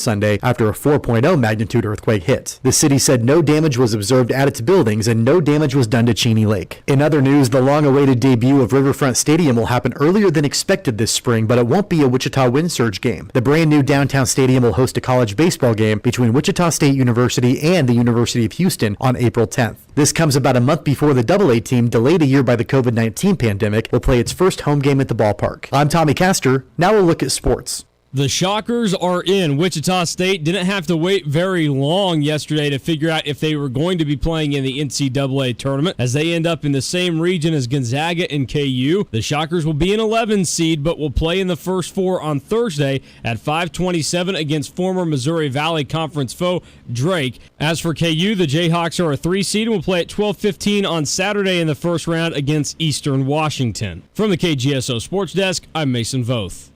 Sunday after a 4.0 magnitude earthquake hit. The city said no damage was observed at its buildings and no damage was done to Cheney Lake. In other news, the long-awaited debut of Riverfront Stadium will happen earlier than expected this spring, but it won't be a Wichita Wind Surge game. The brand new downtown stadium will host a college baseball game between Wichita State University and the University of Houston on April 10th. This comes about a month before the AA team, delayed a year by the COVID-19 pandemic, will play its first home game at the ballpark. I'm Tommy Castor. Now we'll look at sports. The Shockers are in. Wichita State didn't have to wait very long yesterday to figure out if they were going to be playing in the NCAA tournament, as they end up in the same region as Gonzaga and KU. The Shockers will be an 11 seed, but will play in the first four on Thursday at 5:27 against former Missouri Valley Conference foe Drake. As for KU, the Jayhawks are a 3 seed and will play at 12:15 on Saturday in the first round against Eastern Washington. From the KGSO Sports Desk, I'm Mason Voth.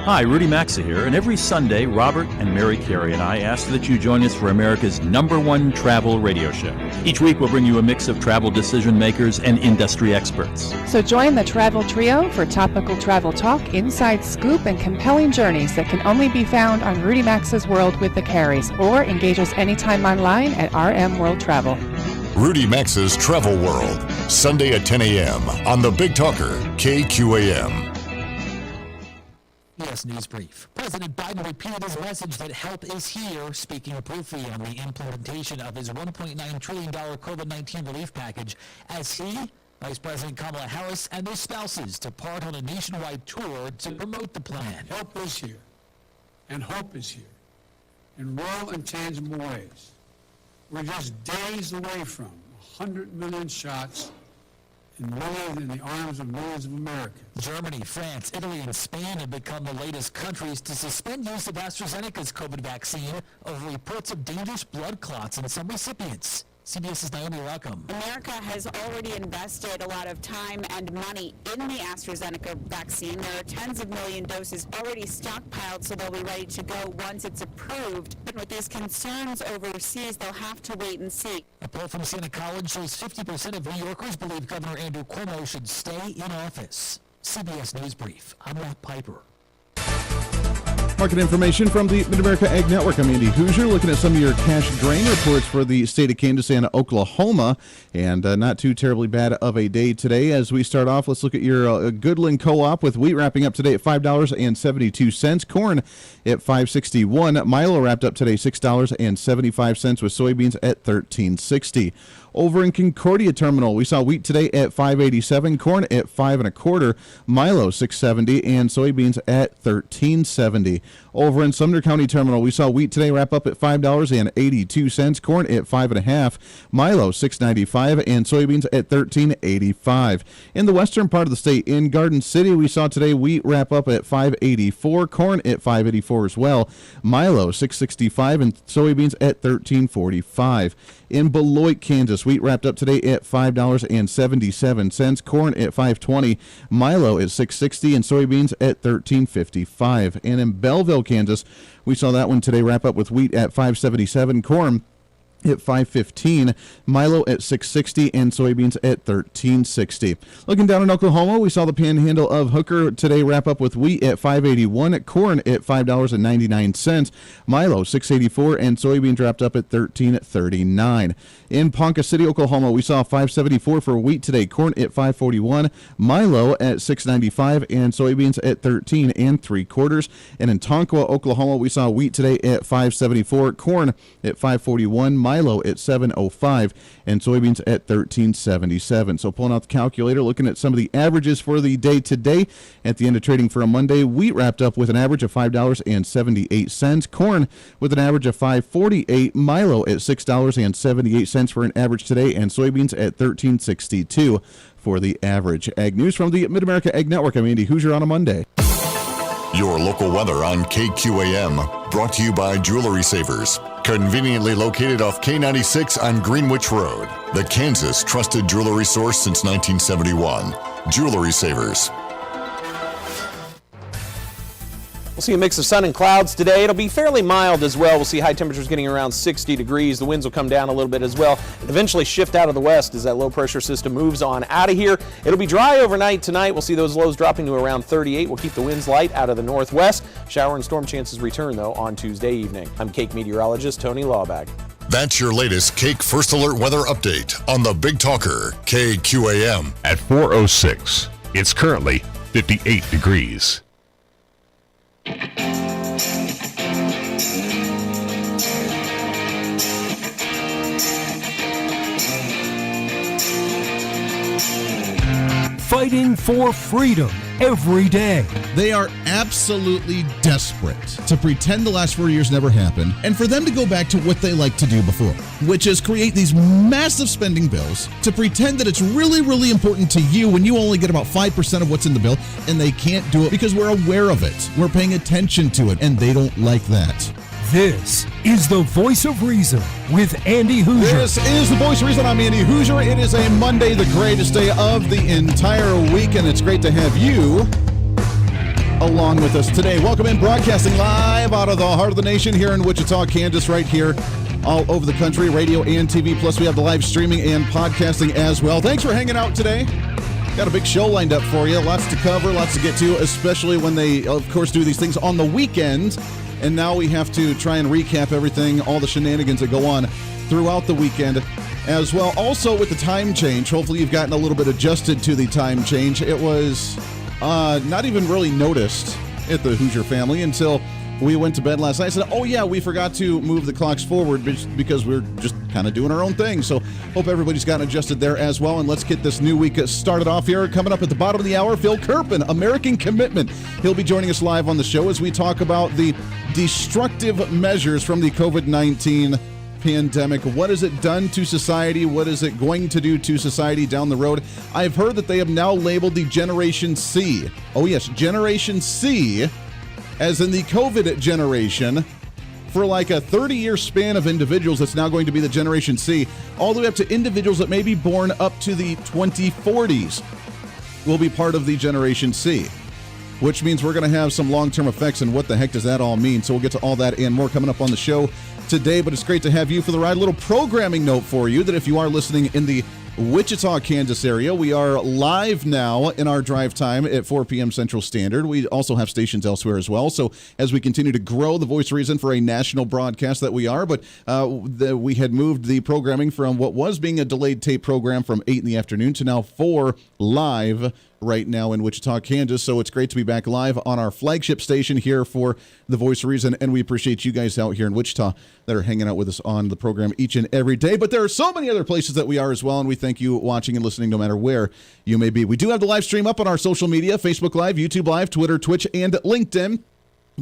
Hi, Rudy Maxa here, and every Sunday, Robert and Mary Carey and I ask that you join us for America's #1 travel radio show. Each week, we'll bring you a mix of travel decision makers and industry experts. So join the Travel Trio for topical travel talk, inside scoop, and compelling journeys that can only be found on Rudy Maxa's World with the Careys, or engage us anytime online at RM World Travel. Rudy Maxa's Travel World, Sunday at 10 a.m. on the Big Talker, KQAM. CBS News Brief. President Biden repeated his message that help is here, speaking briefly on the implementation of his $1.9 trillion COVID-19 relief package as he, Vice President Kamala Harris, and their spouses depart on a nationwide tour to promote the plan. Help is here, and hope is here, in real and tangible ways. We're just days away from 100 million shots and millions in the arms of millions of Americans. Germany, France, Italy, and Spain have become the latest countries to suspend use of AstraZeneca's COVID vaccine over reports of dangerous blood clots in some recipients. CBS's Naomi Rockham. America has already invested a lot of time and money in the AstraZeneca vaccine. There are tens of million doses already stockpiled, so they'll be ready to go once it's approved. But with these concerns overseas, they'll have to wait and see. A poll from Siena College shows 50% of New Yorkers believe Governor Andrew Cuomo should stay in office. CBS News Brief. I'm Matt Piper. Market information from the Mid-America Ag Network. I'm Andy Hooser, looking at some of your cash grain reports for the state of Kansas and Oklahoma, and not too terribly bad of a day today. As we start off, let's look at your Goodland Co-op with wheat wrapping up today at $5.72, corn at $5.61, Milo wrapped up today $6.75 with soybeans at $13.60. Over in Concordia Terminal, we saw wheat today at $5.87, corn at $5.25, Milo $6.70, and soybeans at $13.70. Over in Sumner County Terminal, we saw wheat today wrap up at $5.82, corn at $5.50, Milo $6.95, and soybeans at $13.85. In the western part of the state, in Garden City, we saw today wheat wrap up at $5.84, corn at $5.84 as well, Milo $6.65, and soybeans at $13.45. In Beloit, Kansas, wheat wrapped up today at $5.77, corn at $5.20, Milo at $6.60, and soybeans at $13.55. And in Belleville, Kansas, we saw that one today wrap up with wheat at $5.77, corn at $5.15, Milo at $6.60, and soybeans at $13.60. Looking down in Oklahoma, we saw the panhandle of Hooker today wrap up with wheat at $5.81, corn at $5.99, Milo $6.84, and soybeans wrapped up at $13.39. In Ponca City, Oklahoma, we saw $5.74 for wheat today, corn at $5.41, Milo at $6.95, and soybeans at $13.75. And in Tonkawa, Oklahoma, we saw wheat today at $5.74, corn at $5.41, Milo at $7.05, and soybeans at $13.77. So pulling out the calculator, looking at some of the averages for the day today. At the end of trading for a Monday, wheat wrapped up with an average of $5.78, corn with an average of $5.48, Milo at $6.78 for an average today, and soybeans at $13.62 for the average. Ag News from the Mid-America Ag Network. I'm Andy Hooser on a Monday. Your local weather on KQAM, brought to you by Jewelry Savers. Conveniently located off K96 on Greenwich Road. The Kansas trusted jewelry source since 1971. Jewelry Savers. We'll see a mix of sun and clouds today. It'll be fairly mild as well. We'll see high temperatures getting around 60 degrees. The winds will come down a little bit as well. Eventually shift out of the west as that low pressure system moves on out of here. It'll be dry overnight tonight. We'll see those lows dropping to around 38. We'll keep the winds light out of the northwest. Shower and storm chances return, though, on Tuesday evening. I'm Cake meteorologist Tony Lawbag. That's your latest Cake First Alert weather update on the Big Talker, KQAM. At 4:06, it's currently 58 degrees. Fighting for freedom every day. They are absolutely desperate to pretend the last 4 years never happened and for them to go back to what they liked to do before, which is create these massive spending bills to pretend that it's really, really important to you when you only get about 5% of what's in the bill, and they can't do it because we're aware of it. We're paying attention to it, and they don't like that. This is the Voice of Reason with Andy Hooser. This is the Voice of Reason. I'm Andy Hooser. It is a Monday, the greatest day of the entire week, and it's great to have you along with us today. Welcome in, broadcasting live out of the heart of the nation here in Wichita, Kansas, right here all over the country, radio and TV. Plus, we have the live streaming and podcasting as well. Thanks for hanging out today. Got a big show lined up for you. Lots to cover, lots to get to, especially when they, of course, do these things on the weekend. And now we have to try and recap everything, all the shenanigans that go on throughout the weekend as well. Also, with the time change, hopefully you've gotten a little bit adjusted to the time change. It was not even really noticed at the Hooser family until we went to bed last night. I said, oh yeah, we forgot to move the clocks forward because we're just kind of doing our own thing. So hope everybody's gotten adjusted there as well. And let's get this new week started off here. Coming up at the bottom of the hour, Phil Kerpen, American Commitment. He'll be joining us live on the show as we talk about the destructive measures from the COVID-19 pandemic. What has it done to society? What is it going to do to society down the road? I've heard that they have now labeled the Generation C. Oh yes, Generation C, as in the COVID generation, for like a 30-year span of individuals. That's now going to be the Generation C, all the way up to individuals that may be born up to the 2040s will be part of the Generation C, which means we're going to have some long-term effects. And what the heck does that all mean? So we'll get to all that and more coming up on the show today, but it's great to have you for the ride. A little programming note for you that if you are listening in the Wichita, Kansas area, we are live now in our drive time at 4 p.m. Central Standard. We also have stations elsewhere as well. So as we continue to grow the Voice of Reason for a national broadcast that we are, but we had moved the programming from what was being a delayed tape program from 8 in the afternoon to now 4 live right now in Wichita, Kansas. So it's great to be back live on our flagship station here for the Voice of Reason, and we appreciate you guys out here in Wichita that are hanging out with us on the program each and every day. But there are so many other places that we are as well, and we thank you watching and listening no matter where you may be. We do have the live stream up on our social media, Facebook Live, YouTube Live, Twitter, Twitch, and LinkedIn.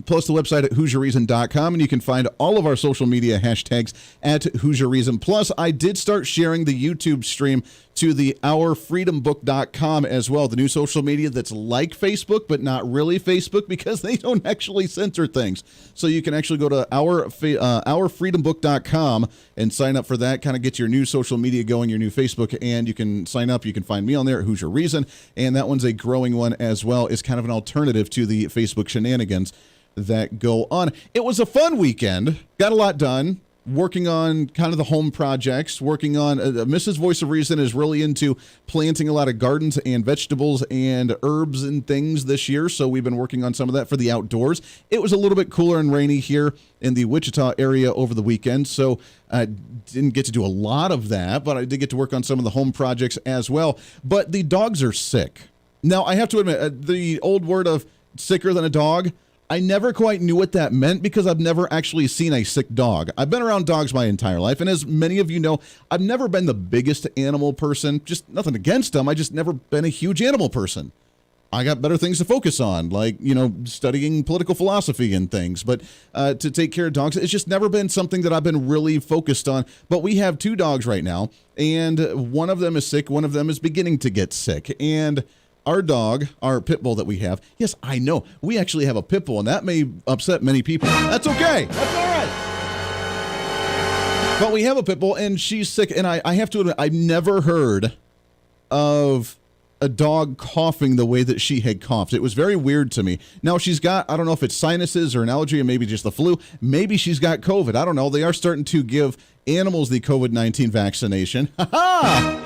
Plus the website at HooserReason.com, and you can find all of our social media hashtags at HooserReason. Plus, I did start sharing the YouTube stream to the OurFreedomBook.com as well, the new social media that's like Facebook, but not really Facebook because they don't actually censor things. So you can actually go to OurFreedomBook.com and sign up for that, kind of get your new social media going, your new Facebook, and you can sign up. You can find me on there at Hoosier Reason, and that one's a growing one as well. It's kind of an alternative to the Facebook shenanigans that go on. It was a fun weekend. Got a lot done. Working on kind of the home projects, working on Mrs. Voice of Reason is really into planting a lot of gardens and vegetables and herbs and things this year. So we've been working on some of that for the outdoors. It was a little bit cooler and rainy here in the Wichita area over the weekend. So I didn't get to do a lot of that, but I did get to work on some of the home projects as well. But the dogs are sick. Now, I have to admit, the old word of sicker than a dog, I never quite knew what that meant because I've never actually seen a sick dog. I've been around dogs my entire life, and as many of you know, I've never been the biggest animal person. Just nothing against them. I just never been a huge animal person. I got better things to focus on, like, studying political philosophy and things. But to take care of dogs, it's just never been something that I've been really focused on. But we have 2 dogs right now, and one of them is sick. One of them is beginning to get sick. And our dog, our pit bull that we have, yes, I know, we actually have a pit bull, and that may upset many people. That's okay. That's all right. But we have a pit bull, and she's sick, and I have to admit, I've never heard of a dog coughing the way that she had coughed. It was very weird to me. Now she's got, I don't know if it's sinuses or an allergy or maybe just the flu. Maybe she's got COVID. I don't know. They are starting to give animals the COVID-19 vaccination. Ha-ha!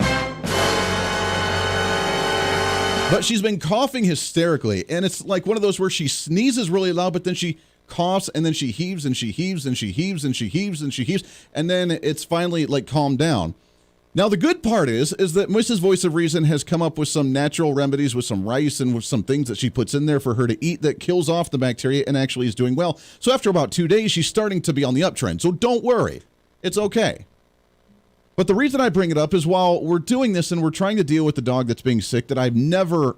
But she's been coughing hysterically, and it's like one of those where she sneezes really loud, but then she coughs, and then she heaves, and she heaves, and she heaves, and she heaves, and she heaves, and then it's finally like calmed down. Now, the good part is that Mrs. Voice of Reason has come up with some natural remedies with some rice and with some things that she puts in there for her to eat that kills off the bacteria and actually is doing well. So after about 2 days, she's starting to be on the uptrend. So don't worry. It's okay. But the reason I bring it up is while we're doing this and we're trying to deal with the dog that's being sick that I've never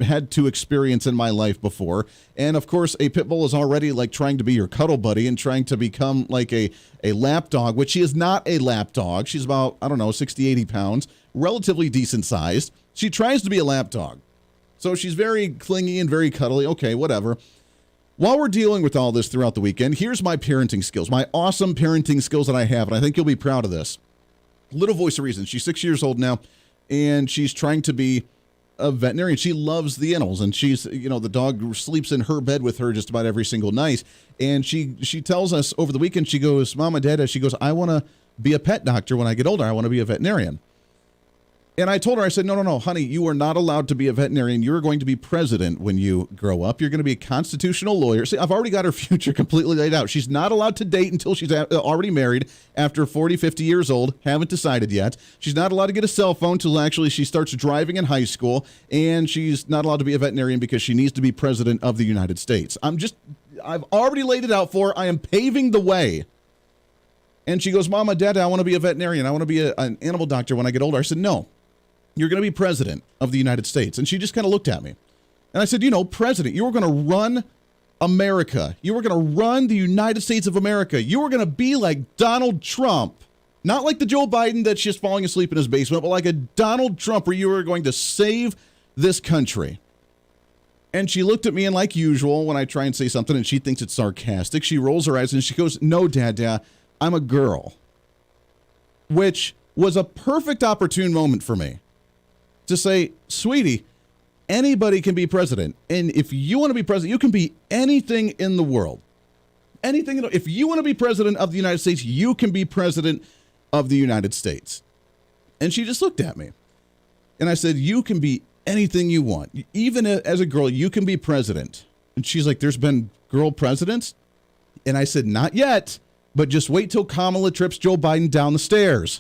had to experience in my life before. And of course, a pit bull is already like trying to be your cuddle buddy and trying to become like a lap dog, which she is not a lap dog. She's about, 60, 80 pounds, relatively decent sized. She tries to be a lap dog. So she's very clingy and very cuddly. Okay, whatever. While we're dealing with all this throughout the weekend, here's my parenting skills, my awesome parenting skills that I have. And I think you'll be proud of this. Little Voice of Reason. She's 6 years old now, and she's trying to be a veterinarian. She loves the animals, and she's, the dog sleeps in her bed with her just about every single night. And she tells us over the weekend, she goes, Mama, Dada, she goes, I want to be a pet doctor when I get older. I want to be a veterinarian. And I told her, I said, no, honey, you are not allowed to be a veterinarian. You're going to be president when you grow up. You're going to be a constitutional lawyer. See, I've already got her future completely laid out. She's not allowed to date until she's already married after 40, 50 years old. Haven't decided yet. She's not allowed to get a cell phone until actually she starts driving in high school. And she's not allowed to be a veterinarian because she needs to be president of the United States. I've already laid it out for her. I am paving the way. And she goes, Mama, Dad, I want to be a veterinarian. I want to be an animal doctor when I get older. I said, no. You're going to be president of the United States. And she just kind of looked at me. And I said, president, you were going to run America. You were going to run the United States of America. You were going to be like Donald Trump. Not like the Joe Biden that's just falling asleep in his basement, but like a Donald Trump where you were going to save this country. And she looked at me, and like usual, when I try and say something and she thinks it's sarcastic, she rolls her eyes and she goes, no, Dad, I'm a girl. Which was a perfect opportune moment for me to say, sweetie, anybody can be president. And if you want to be president, you can be anything in the world. Anything. If you want to be president of the United States, you can be president of the United States. And she just looked at me. And I said, you can be anything you want. Even as a girl, you can be president. And she's like, there's been girl presidents? And I said, not yet, but just wait till Kamala trips Joe Biden down the stairs.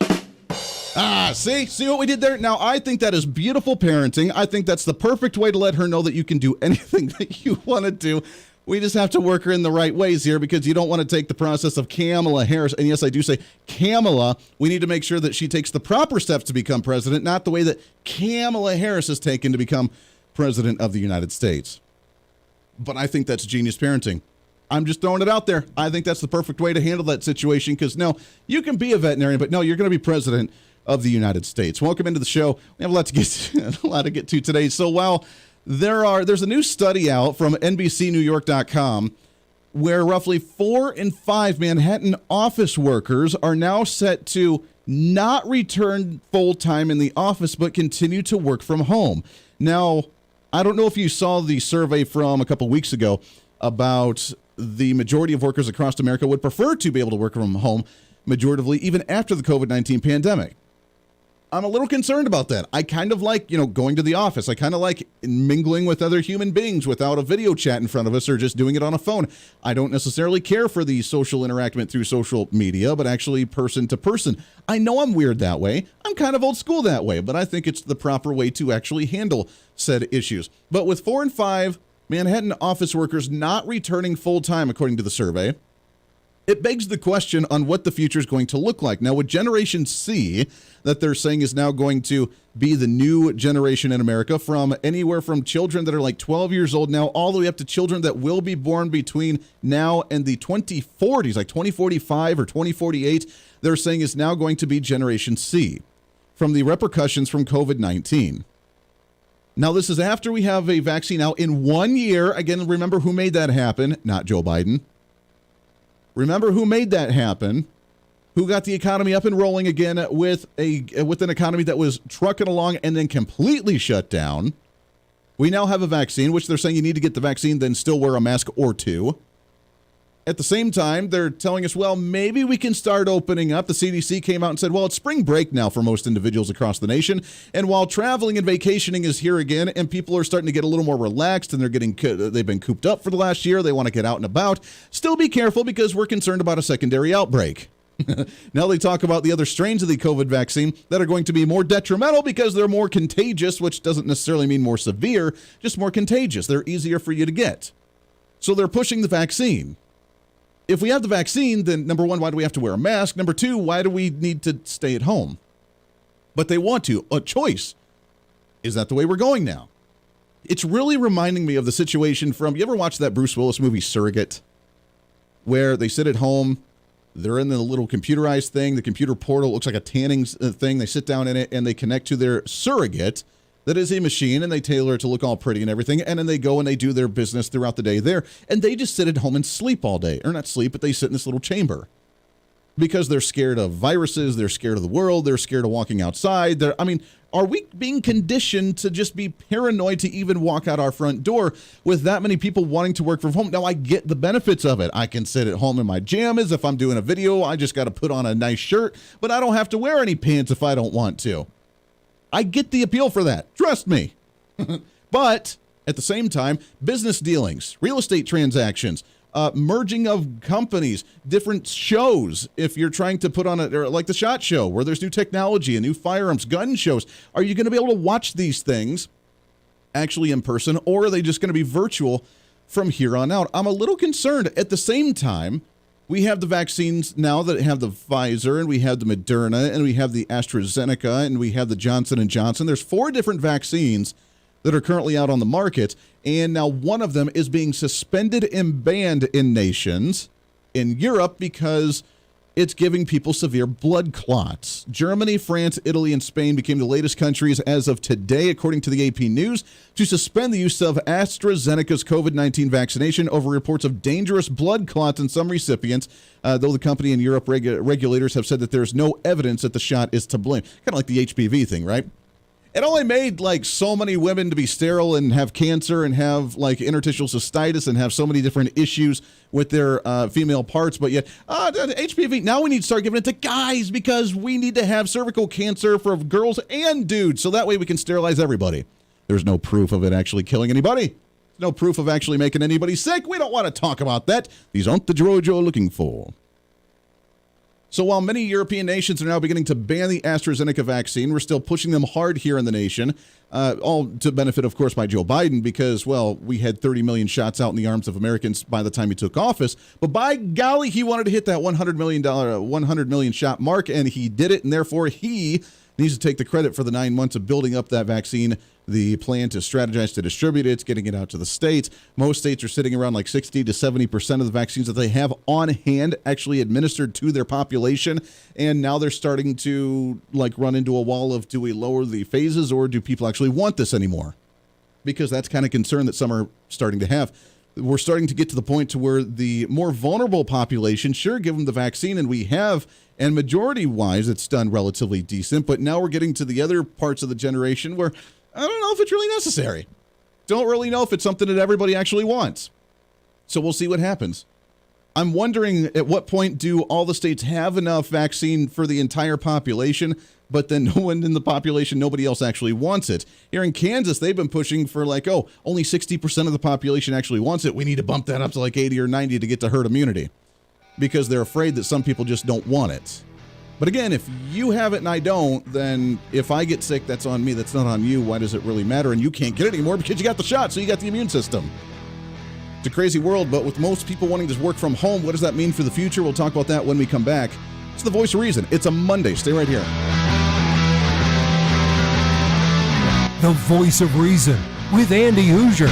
See what we did there? Now, I think that is beautiful parenting. I think that's the perfect way to let her know that you can do anything that you want to do. We just have to work her in the right ways here because you don't want to take the process of Kamala Harris. And yes, I do say Kamala. We need to make sure that she takes the proper steps to become president, not the way that Kamala Harris has taken to become president of the United States. But I think that's genius parenting. I'm just throwing it out there. I think that's the perfect way to handle that situation because, no, you can be a veterinarian, but no, you're going to be president of the United States. Welcome into the show. We have a lot to get to today. So while there's a new study out from NBCNewYork.com where roughly 4 in 5 Manhattan office workers are now set to not return full-time in the office but continue to work from home. Now, I don't know if you saw the survey from a couple weeks ago about the majority of workers across America would prefer to be able to work from home majoritively even after the COVID-19 pandemic. I'm a little concerned about that. I kind of like, going to the office. I kind of like mingling with other human beings without a video chat in front of us or just doing it on a phone. I don't necessarily care for the social interaction through social media, but actually person to person. I know I'm weird that way. I'm kind of old school that way, but I think it's the proper way to actually handle said issues. But with 4 in 5 Manhattan office workers not returning full-time, according to the survey, it begs the question on what the future is going to look like. Now, with Generation C, that they're saying is now going to be the new generation in America, from anywhere from children that are like 12 years old now, all the way up to children that will be born between now and the 2040s, like 2045 or 2048, they're saying is now going to be Generation C from the repercussions from COVID-19. Now, this is after we have a vaccine out in 1 year. Again, remember who made that happen? Not Joe Biden. Remember who made that happen? who got the economy up and rolling again with an economy that was trucking along and then completely shut down. We now have a vaccine, which they're saying you need to get the vaccine, then still wear a mask or two. At the same time, they're telling us, well, maybe we can start opening up. The CDC came out and said, well, it's spring break now for most individuals across the nation. And while traveling and vacationing is here again, and people are starting to get a little more relaxed and they've been cooped up for the last year, they want to get out and about, still be careful because we're concerned about a secondary outbreak. Now they talk about the other strains of the COVID vaccine that are going to be more detrimental because they're more contagious, which doesn't necessarily mean more severe, just more contagious. They're easier for you to get. So they're pushing the vaccine. If we have the vaccine, then number one, why do we have to wear a mask? Number two, why do we need to stay at home? But they want to. A choice. Is that the way we're going now? It's really reminding me of the situation from, you ever watch that Bruce Willis movie Surrogate? Where they sit at home, they're in the little computerized thing, the computer portal looks like a tanning thing, they sit down in it and they connect to their surrogate that is a machine, and they tailor it to look all pretty and everything, and then they go and they do their business throughout the day there, and they just sit at home and sleep all day. Or not sleep, but they sit in this little chamber. Because they're scared of viruses, they're scared of the world, they're scared of walking outside. Are we being conditioned to just be paranoid to even walk out our front door with that many people wanting to work from home? Now, I get the benefits of it. I can sit at home in my jammies. If I'm doing a video, I just got to put on a nice shirt, but I don't have to wear any pants if I don't want to. I get the appeal for that. Trust me. But at the same time, business dealings, real estate transactions, merging of companies, different shows. If you're trying to put on like the SHOT Show, where there's new technology and new firearms, gun shows, are you going to be able to watch these things actually in person, or are they just going to be virtual from here on out? I'm a little concerned. At the same time, we have the vaccines now that have the Pfizer, and we have the Moderna, and we have the AstraZeneca, and we have the Johnson & Johnson. There's 4 different vaccines that are currently out on the market, and now one of them is being suspended and banned in nations in Europe because it's giving people severe blood clots. Germany, France, Italy, and Spain became the latest countries as of today, according to the AP News, to suspend the use of AstraZeneca's COVID-19 vaccination over reports of dangerous blood clots in some recipients, though the company in Europe regulators have said that there's no evidence that the shot is to blame. Kind of like the HPV thing, right? It only made so many women to be sterile and have cancer and have interstitial cystitis and have so many different issues with their female parts. But yet, HPV, now we need to start giving it to guys because we need to have cervical cancer for girls and dudes. So that way we can sterilize everybody. There's no proof of it actually killing anybody. No proof of actually making anybody sick. We don't want to talk about that. These aren't the droids you're looking for. So while many European nations are now beginning to ban the AstraZeneca vaccine, we're still pushing them hard here in the nation, all to benefit, of course, by Joe Biden because, well, we had 30 million shots out in the arms of Americans by the time he took office. But by golly, he wanted to hit that $100 million shot mark, and he did it, and therefore he needs to take the credit for the 9 months of building up that vaccine, the plan to strategize to distribute it, getting it out to the states. Most states are sitting around 60 to 70% of the vaccines that they have on hand actually administered to their population. And now they're starting to run into a wall of, do we lower the phases or do people actually want this anymore? Because that's kind of concern that some are starting to have. We're starting to get to the point to where the more vulnerable population, sure, give them the vaccine, and we have, and majority-wise, it's done relatively decent, but now we're getting to the other parts of the generation where I don't know if it's really necessary. Don't really know if it's something that everybody actually wants. So we'll see what happens. I'm wondering at what point do all the states have enough vaccine for the entire population, but then no one in the population, nobody else actually wants it. Here in Kansas, they've been pushing for only 60% of the population actually wants it. We need to bump that up to 80 or 90 to get to herd immunity because they're afraid that some people just don't want it. But again, if you have it and I don't, then if I get sick, that's on me. That's not on you. Why does it really matter? And you can't get it anymore because you got the shot, so you got the immune system. It's a crazy world, but with most people wanting to work from home, what does that mean for the future? We'll talk about that when we come back. It's the Voice of Reason. It's a Monday. Stay right here. The Voice of Reason with Andy Hooser.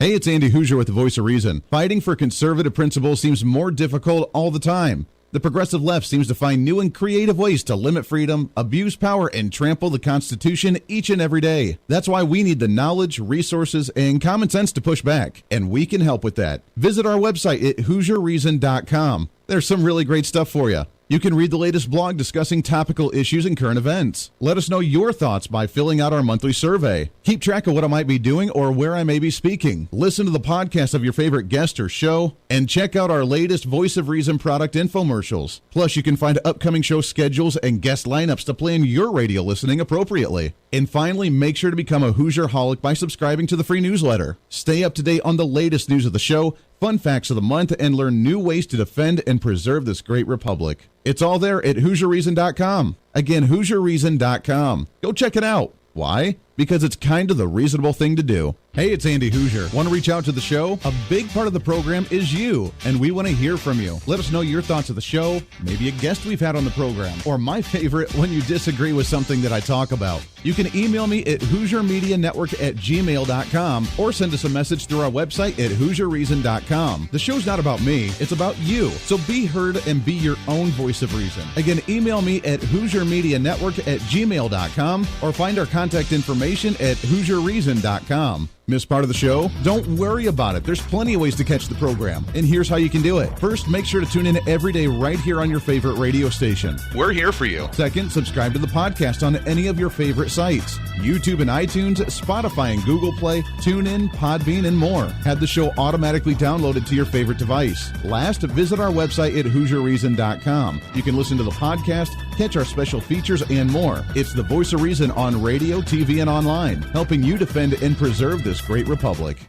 Hey, it's Andy Hooser with the Voice of Reason. Fighting for conservative principles seems more difficult all the time. The progressive left seems to find new and creative ways to limit freedom, abuse power, and trample the Constitution each and every day. That's why we need the knowledge, resources, and common sense to push back, and we can help with that. Visit our website at HooserReason.com. There's some really great stuff for you. You can read the latest blog discussing topical issues and current events. Let us know your thoughts by filling out our monthly survey. Keep track of what I might be doing or where I may be speaking. Listen to the podcast of your favorite guest or show, and check out our latest Voice of Reason product infomercials. Plus, you can find upcoming show schedules and guest lineups to plan your radio listening appropriately. And finally, make sure to become a Hoosier-holic by subscribing to the free newsletter. Stay up to date on the latest news of the show, fun facts of the month, and learn new ways to defend and preserve this great republic. It's all there at HoosierReason.com. Again, HoosierReason.com. Go check it out. Why? Because it's kind of the reasonable thing to do. Hey, it's Andy Hoosier. Want to reach out to the show? A big part of the program is you, and we want to hear from you. Let us know your thoughts of the show, maybe a guest we've had on the program, or my favorite, when you disagree with something that I talk about. You can email me at HoosierMediaNetwork@gmail.com or send us a message through our website at HoosierReason.com. The show's not about me, it's about you. So be heard and be your own voice of reason. Again, email me at HoosierMediaNetwork@gmail.com or find our contact information at HoosierReason.com. Miss part of the show? Don't worry about it. There's plenty of ways to catch the program, and here's how you can do it. First, make sure to tune in every day right here on your favorite radio station. We're here for you. Second, subscribe to the podcast on any of your favorite sites. YouTube and iTunes, Spotify and Google Play, TuneIn, Podbean, and more. Have the show automatically downloaded to your favorite device. Last, visit our website at HoosierReason.com. You can listen to the podcast, catch our special features, and more. It's the voice of reason on radio, TV, and online, helping you defend and preserve this great republic.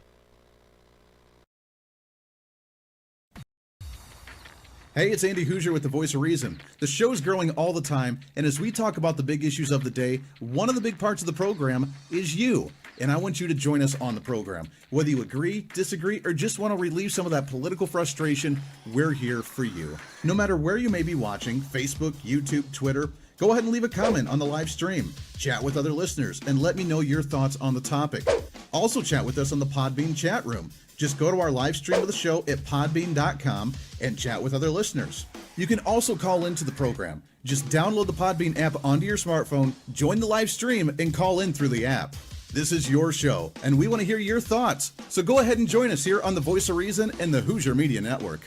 Hey, it's Andy Hoosier with the Voice of Reason. The show's growing all the time, and as we talk about the big issues of the day, one of the big parts of the program is you. And I want you to join us on the program. Whether you agree, disagree, or just want to relieve some of that political frustration, we're here for you. No matter where you may be watching, Facebook, YouTube, Twitter, go ahead and leave a comment on the live stream. Chat with other listeners and let me know your thoughts on the topic. Also chat with us on the Podbean chat room. Just go to our live stream of the show at podbean.com and chat with other listeners. You can also call into the program. Just download the Podbean app onto your smartphone, join the live stream, and call in through the app. This is your show, and we want to hear your thoughts. So go ahead and join us here on the Voice of Reason and the Hoosier Media Network.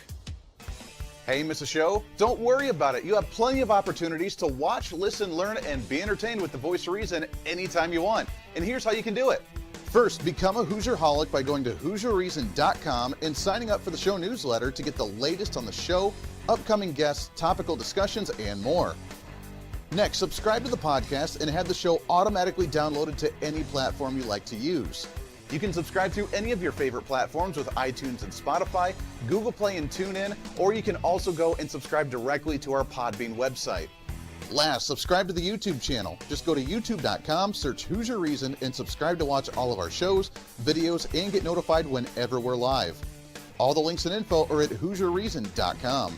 Hey, miss a show? Don't worry about it. You have plenty of opportunities to watch, listen, learn, and be entertained with the Voice of Reason anytime you want. And here's how you can do it. First, become a Hoosier-holic by going to HoosierReason.com and signing up for the show newsletter to get the latest on the show, upcoming guests, topical discussions, and more. Next, subscribe to the podcast and have the show automatically downloaded to any platform you like to use. You can subscribe through any of your favorite platforms with iTunes and Spotify, Google Play and TuneIn, or you can also go and subscribe directly to our Podbean website. Last, subscribe to the YouTube channel. Just go to youtube.com, search Hoosier Reason, and subscribe to watch all of our shows, videos, and get notified whenever we're live. All the links and info are at HoosierReason.com.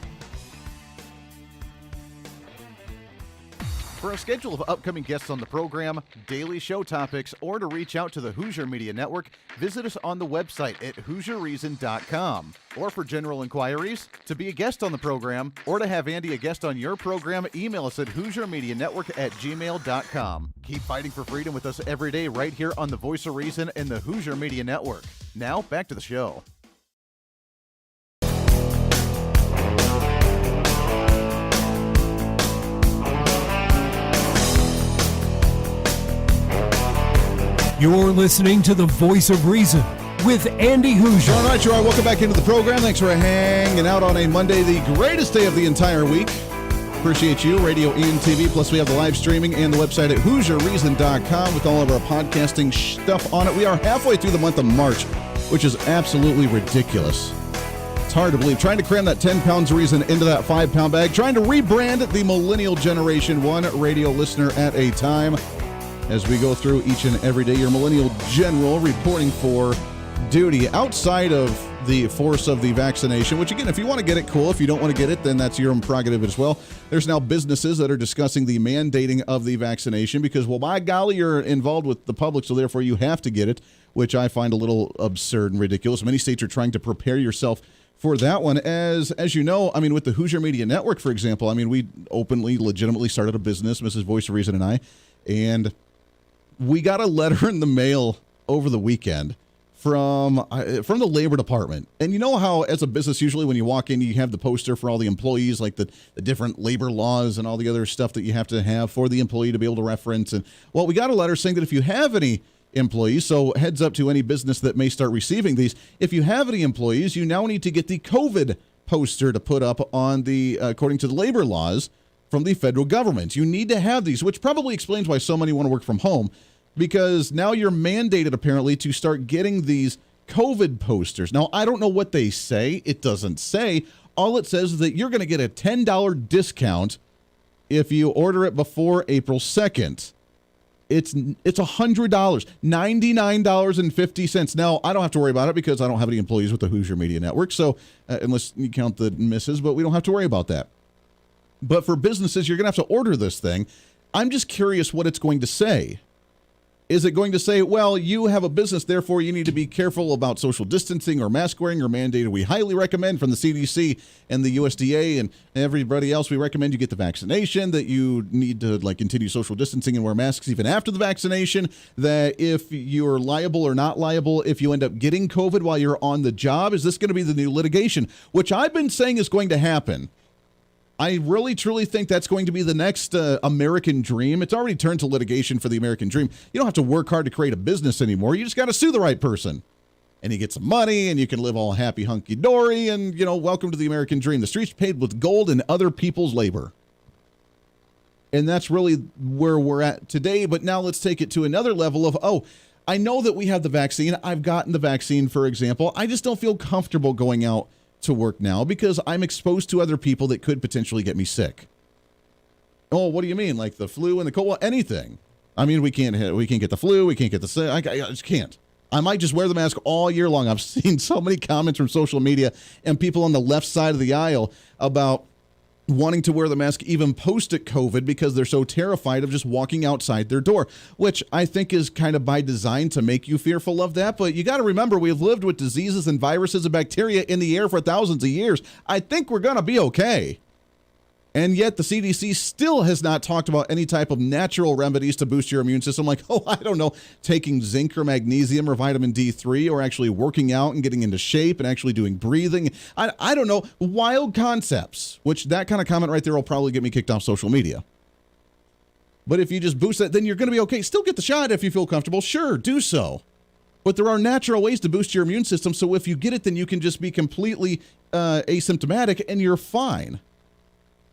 For a schedule of upcoming guests on the program, daily show topics, or to reach out to the Hoosier Media Network, visit us on the website at HoosierReason.com. Or for general inquiries, to be a guest on the program, or to have Andy a guest on your program, email us at HoosierMediaNetwork@gmail.com. Keep fighting for freedom with us every day right here on the Voice of Reason and the Hoosier Media Network. Now, back to the show. You're listening to the Voice of Reason with Andy Hoosier. All right, you are. Welcome back into the program. Thanks for hanging out on a Monday, the greatest day of the entire week. Appreciate you, radio and TV. Plus, we have the live streaming and the website at HoosierReason.com with all of our podcasting stuff on it. We are halfway through the month of March, which is absolutely ridiculous. It's hard to believe. Trying to cram that 10 pounds of reason into that 5-pound bag. Trying to rebrand the millennial generation, one radio listener at a time. As we go through each and every day, your millennial general reporting for duty outside of the force of the vaccination, which again, if you want to get it, cool. If you don't want to get it, then that's your own prerogative as well. There's now businesses that are discussing the mandating of the vaccination because, well, by golly, you're involved with the public, so therefore you have to get it, which I find a little absurd and ridiculous. Many states are trying to prepare yourself for that one. As you know, I mean, with the Hoosier Media Network, for example, I mean, we openly, legitimately started a business, Mrs. Voice of Reason and I, and we got a letter in the mail over the weekend from the Labor Department. And you know how, as a business, usually when you walk in, you have the poster for all the employees, like the different labor laws and all the other stuff that you have to have for the employee to be able to reference. And well, we got a letter saying that if you have any employees, so heads up to any business that may start receiving these, if you have any employees, you now need to get the COVID poster to put up on the, according to the labor laws from the federal government. You need to have these, which probably explains why so many want to work from home, because now you're mandated apparently to start getting these COVID posters. Now, I don't know what they say. It doesn't say. All it says is that you're going to get a $10 discount if you order it before April 2nd. It's $100, $99.50. Now, I don't have to worry about it because I don't have any employees with the Hooser Media Network, so unless you count the misses, but we don't have to worry about that. But for businesses, you're going to have to order this thing. I'm just curious what it's going to say. Is it going to say, well, you have a business, therefore you need to be careful about social distancing or mask wearing or mandated? We highly recommend from the CDC and the USDA and everybody else, we recommend you get the vaccination, that you need to continue social distancing and wear masks even after the vaccination, that if you're liable or not liable if you end up getting COVID while you're on the job. Is this going to be the new litigation, which I've been saying is going to happen? I really, truly think that's going to be the next American dream. It's already turned to litigation for the American dream. You don't have to work hard to create a business anymore. You just got to sue the right person. And you get some money, and you can live all happy, hunky-dory, and, welcome to the American dream. The streets paved with gold and other people's labor. And that's really where we're at today. But now let's take it to another level of, I know that we have the vaccine. I've gotten the vaccine, for example. I just don't feel comfortable going out to work now because I'm exposed to other people that could potentially get me sick. Oh, what do you mean? Like the flu and the cold? Well, anything. I mean, we can't get the flu. We can't get the sick. I just can't. I might just wear the mask all year long. I've seen so many comments from social media and people on the left side of the aisle about wanting to wear the mask even post COVID because they're so terrified of just walking outside their door, which I think is kind of by design to make you fearful of that. But you got to remember, we've lived with diseases and viruses and bacteria in the air for thousands of years. I think we're going to be okay. And yet the CDC still has not talked about any type of natural remedies to boost your immune system, like, I don't know, taking zinc or magnesium or vitamin D3 or actually working out and getting into shape and actually doing breathing. I don't know, wild concepts, which that kind of comment right there will probably get me kicked off social media. But if you just boost that, then you're going to be okay. Still get the shot if you feel comfortable. Sure, do so. But there are natural ways to boost your immune system, so if you get it, then you can just be completely asymptomatic and you're fine.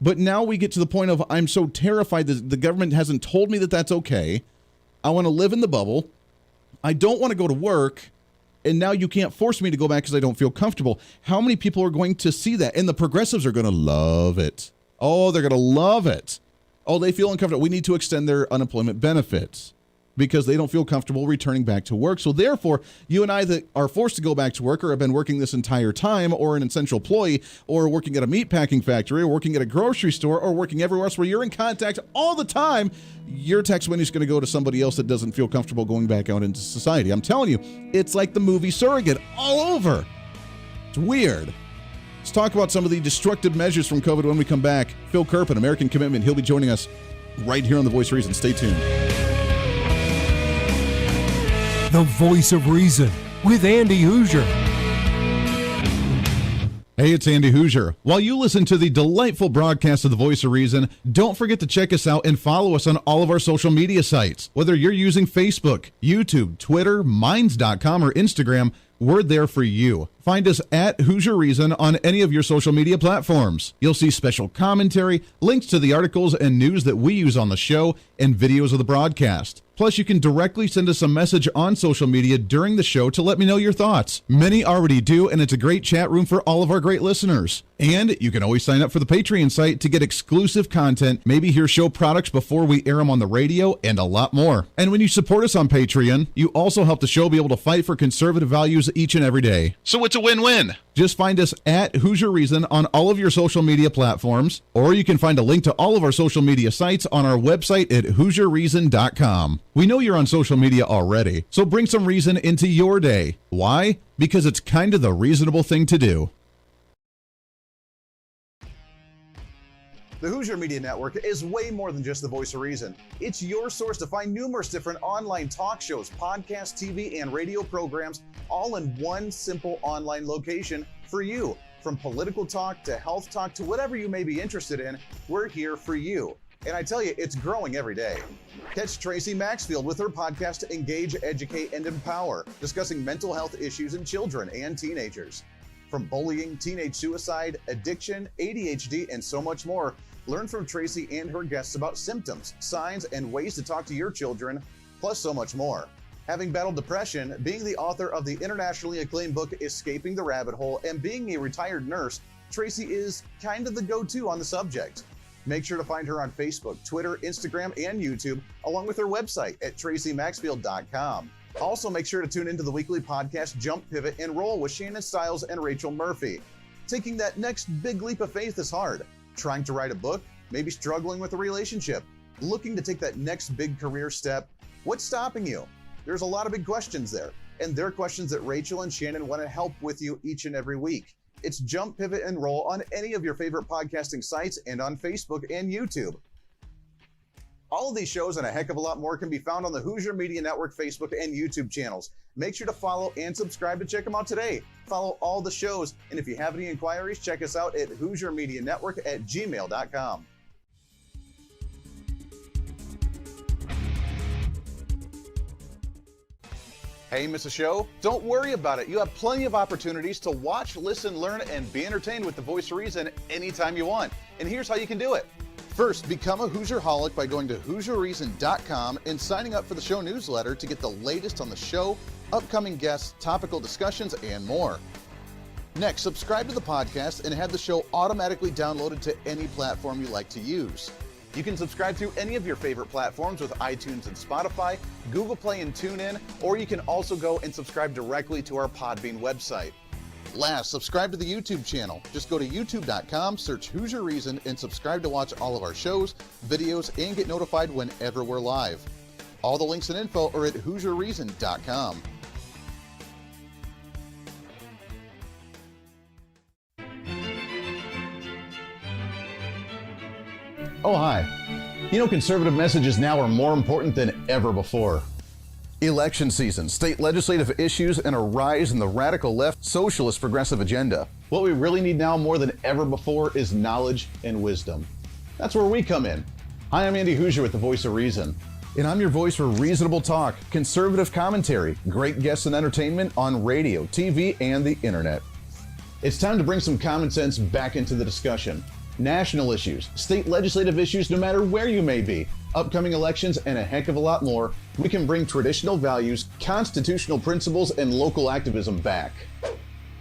But now we get to the point of I'm so terrified that the government hasn't told me that that's okay. I want to live in the bubble. I don't want to go to work. And now you can't force me to go back because I don't feel comfortable. How many people are going to see that? And the progressives are going to love it. Oh, they're going to love it. Oh, they feel uncomfortable. We need to extend their unemployment benefits because they don't feel comfortable returning back to work. So therefore, you and I that are forced to go back to work or have been working this entire time or an essential employee or working at a meat packing factory or working at a grocery store or working everywhere else where you're in contact all the time, your tax money is going to go to somebody else that doesn't feel comfortable going back out into society. I'm telling you, it's like the movie Surrogate all over. It's weird. Let's talk about some of the destructive measures from COVID when we come back. Phil Kerpen, American Commitment. He'll be joining us right here on The Voice of Reason. Stay tuned. The Voice of Reason with Andy Hooser. Hey, it's Andy Hooser. While you listen to the delightful broadcast of The Voice of Reason, don't forget to check us out and follow us on all of our social media sites. Whether you're using Facebook, YouTube, Twitter, Minds.com, or Instagram, we're there for you. Find us at Hooser Reason on any of your social media platforms. You'll see special commentary, links to the articles and news that we use on the show, and videos of the broadcast. Plus, you can directly send us a message on social media during the show to let me know your thoughts. Many already do, and it's a great chat room for all of our great listeners. And you can always sign up for the Patreon site to get exclusive content, maybe hear show products before we air them on the radio, and a lot more. And when you support us on Patreon, you also help the show be able to fight for conservative values each and every day. So it's a win-win. Just find us at Hooser Reason on all of your social media platforms, or you can find a link to all of our social media sites on our website at HooserReason.com. We know you're on social media already, so bring some reason into your day. Why? Because it's kind of the reasonable thing to do. The Hooser Media Network is way more than just the voice of reason. It's your source to find numerous different online talk shows, podcasts, TV, and radio programs, all in one simple online location for you. From political talk to health talk to whatever you may be interested in, we're here for you. And I tell you, it's growing every day. Catch Tracy Maxfield with her podcast Engage, Educate, and Empower, discussing mental health issues in children and teenagers. From bullying, teenage suicide, addiction, ADHD, and so much more, learn from Tracy and her guests about symptoms, signs, and ways to talk to your children, plus so much more. Having battled depression, being the author of the internationally acclaimed book Escaping the Rabbit Hole, and being a retired nurse, Tracy is kind of the go-to on the subject. Make sure to find her on Facebook, Twitter, Instagram, and YouTube, along with her website at tracymaxfield.com. Also, make sure to tune into the weekly podcast Jump, Pivot, and Roll with Shannon Stiles and Rachel Murphy. Taking that next big leap of faith is hard. Trying to write a book, maybe struggling with a relationship, looking to take that next big career step. What's stopping you? There's a lot of big questions there, and they're questions that Rachel and Shannon want to help with you each and every week. It's Jump, Pivot, and Roll on any of your favorite podcasting sites and on Facebook and YouTube. All of these shows and a heck of a lot more can be found on the Hooser Media Network Facebook and YouTube channels. Make sure to follow and subscribe to check them out today. Follow all the shows, and if you have any inquiries, check us out at HooserMediaNetwork@gmail.com. Hey, miss a show? Don't worry about it. You have plenty of opportunities to watch, listen, learn, and be entertained with the Voice of Reason anytime you want. And here's how you can do it. First, become a Hooserholic by going to HooserReason.com and signing up for the show newsletter to get the latest on the show, upcoming guests, topical discussions, and more. Next, subscribe to the podcast and have the show automatically downloaded to any platform you like to use. You can subscribe through any of your favorite platforms with iTunes and Spotify, Google Play and TuneIn, or you can also go and subscribe directly to our Podbean website. Last, subscribe to the YouTube channel. Just go to youtube.com, search Hooser Reason, and subscribe to watch all of our shows, videos, and get notified whenever we're live. All the links and info are at HooserReason.com. Oh, hi. You know, conservative messages now are more important than ever before. Election season, state legislative issues, and a rise in the radical left socialist progressive agenda. What we really need now more than ever before is knowledge and wisdom. That's where we come in. Hi, I'm Andy Hooser with the Voice of Reason. And I'm your voice for reasonable talk, conservative commentary, great guests and entertainment on radio, TV, and the internet. It's time to bring some common sense back into the discussion. National issues, state legislative issues, no matter where you may be, upcoming elections, and a heck of a lot more, we can bring traditional values, constitutional principles, and local activism back.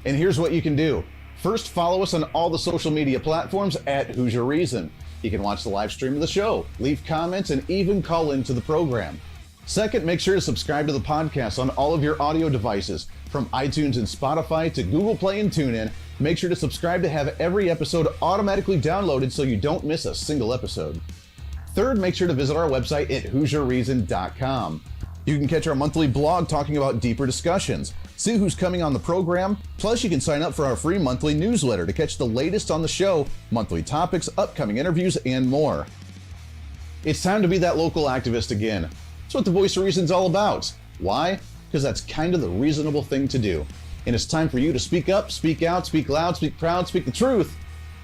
And here's what you can do. First, follow us on all the social media platforms at Hooser Reason. You can watch the live stream of the show, leave comments, and even call into the program. Second, make sure to subscribe to the podcast on all of your audio devices, from iTunes and Spotify to Google Play and TuneIn. Make sure to subscribe to have every episode automatically downloaded so you don't miss a single episode. Third, make sure to visit our website at HooserReason.com. You can catch our monthly blog talking about deeper discussions, see who's coming on the program, plus you can sign up for our free monthly newsletter to catch the latest on the show, monthly topics, upcoming interviews, and more. It's time to be that local activist again. That's what the Voice of Reason's all about. Why? Because that's kind of the reasonable thing to do. And it's time for you to speak up, speak out, speak loud, speak proud, speak the truth,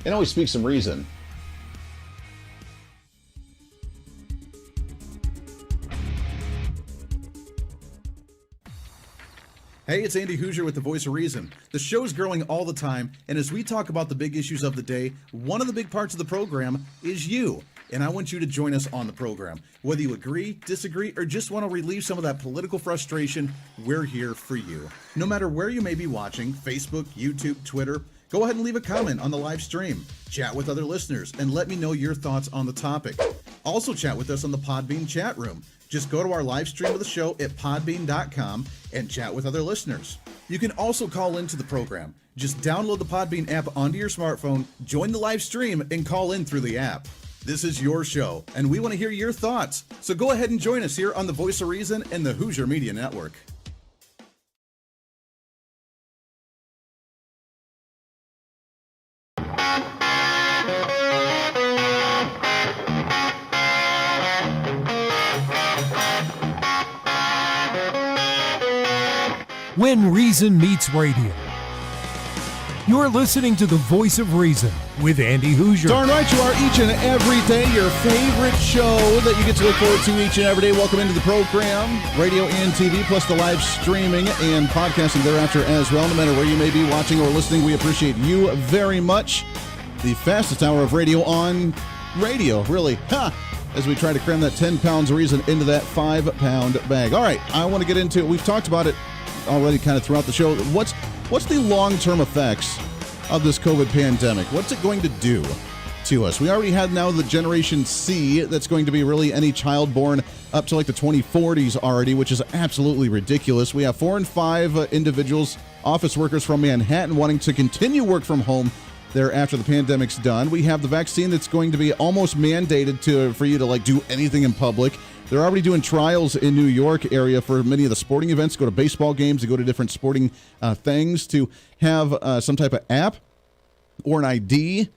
and always speak some reason. Hey, it's Andy Hooser with the Voice of Reason. The show's growing all the time, and as we talk about the big issues of the day, one of the big parts of the program is you. And I want you to join us on the program. Whether you agree, disagree, or just want to relieve some of that political frustration, we're here for you. No matter where you may be watching, Facebook, YouTube, Twitter, go ahead and leave a comment on the live stream. Chat with other listeners and let me know your thoughts on the topic. Also chat with us on the Podbean chat room. Just go to our live stream of the show at podbean.com and chat with other listeners. You can also call into the program. Just download the Podbean app onto your smartphone, join the live stream, and call in through the app. This is your show, and we want to hear your thoughts. So go ahead and join us here on the Voice of Reason and the Hooser Media Network. when reason meets radio. You're listening to the Voice of Reason with Andy Hooser. Darn right you are, each and every day, your favorite show that you get to look forward to each and every day. Welcome into the program, radio and TV, plus the live streaming and podcasting thereafter as well. No matter where you may be watching or listening, we appreciate you very much. The fastest hour of radio on radio, really. As we try to cram that 10 pounds of reason into that 5-pound bag. All right, I want to get into it. We've talked about it already kind of throughout the show. What's the long-term effects of this COVID pandemic? What's it going to do to us? We already had now the Generation C that's going to be really any child born up to like the 2040s already, which is absolutely ridiculous. We have 4 and 5 individuals, office workers from Manhattan wanting to continue work from home there after the pandemic's done. We have the vaccine that's going to be almost mandated for you to like do anything in public. They're already doing trials in New York area for many of the sporting events, go to baseball games, to go to different sporting things, to have some type of app or an ID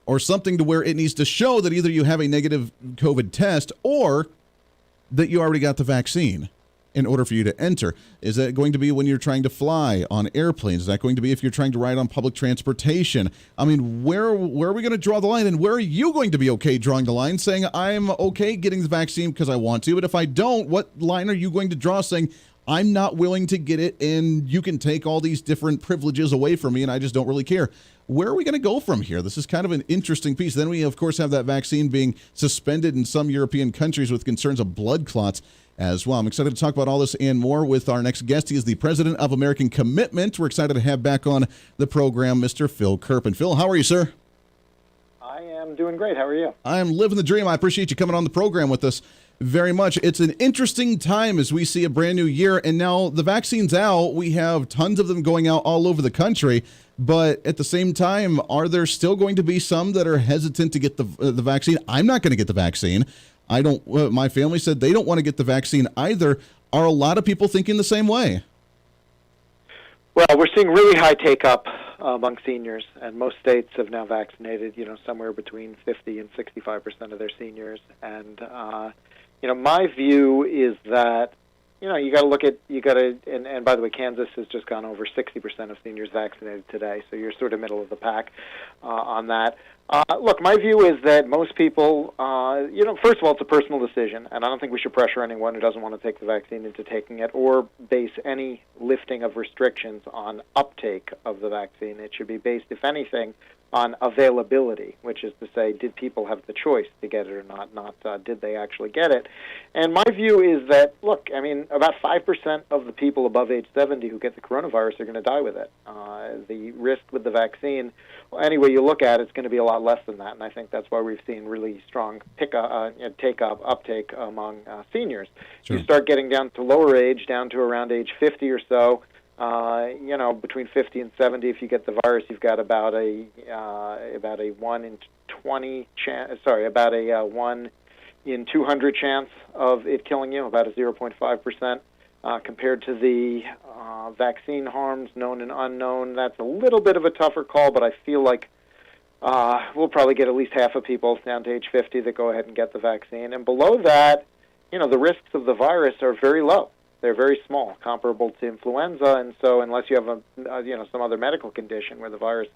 or something to where it needs to show that either you have a negative COVID test or that you already got the vaccine in order for you to enter. Is that going to be when you're trying to fly on airplanes? Is that going to be if you're trying to ride on public transportation? I mean, where are we going to draw the line? And where are you going to be okay drawing the line, saying I'm okay getting the vaccine because I want to, but if I don't, what line are you going to draw saying I'm not willing to get it and you can take all these different privileges away from me and I just don't really care? Where are we going to go from here? This is kind of an interesting piece. Then we, of course, have that vaccine being suspended in some European countries with concerns of blood clots as well. I'm excited to talk about all this and more with our next guest. He is the president of American Commitment. We're excited to have back on the program Mr. Phil Kerpen. Phil, how are you, sir? I am doing great. How are you? I'm living the dream. I appreciate you coming on the program with us very much. It's an interesting time as we see a brand new year, and now the vaccine's out. We have tons of them going out all over the country, but at the same time, are there still going to be some that are hesitant to get the vaccine? I'm not going to get the vaccine. My family said they don't want to get the vaccine either. Are a lot of people thinking the same way? Well, we're seeing really high take-up among seniors, and most states have now vaccinated, somewhere between 50 and 65% of their seniors. And, my view is that, you got to and by the way, Kansas has just gone over 60% of seniors vaccinated today, so you're sort of middle of the pack on that. Look, my view is that most people, first of all, it's a personal decision, and I don't think we should pressure anyone who doesn't want to take the vaccine into taking it or base any lifting of restrictions on uptake of the vaccine. It should be based, if anything, on availability, which is to say, did people have the choice to get it or not did they actually get it? And my view is that, look, about 5% of the people above age 70 who get the coronavirus are going to die with it. The risk with the vaccine, any way you look at it, it's going to be a lot less than that, and I think that's why we've seen really strong uptake among seniors. Sure. You start getting down to lower age, down to around age 50 or so, between 50 and 70, if you get the virus, you've got about a 1 in 20 chance. About a 1 in 200 chance of it killing you, about a 0.5%. Compared to the vaccine harms, known and unknown, that's a little bit of a tougher call, but I feel like we'll probably get at least half of people down to age 50 that go ahead and get the vaccine. And below that, the risks of the virus are very low. They're very small, comparable to influenza, and so unless you have some other medical condition where the virus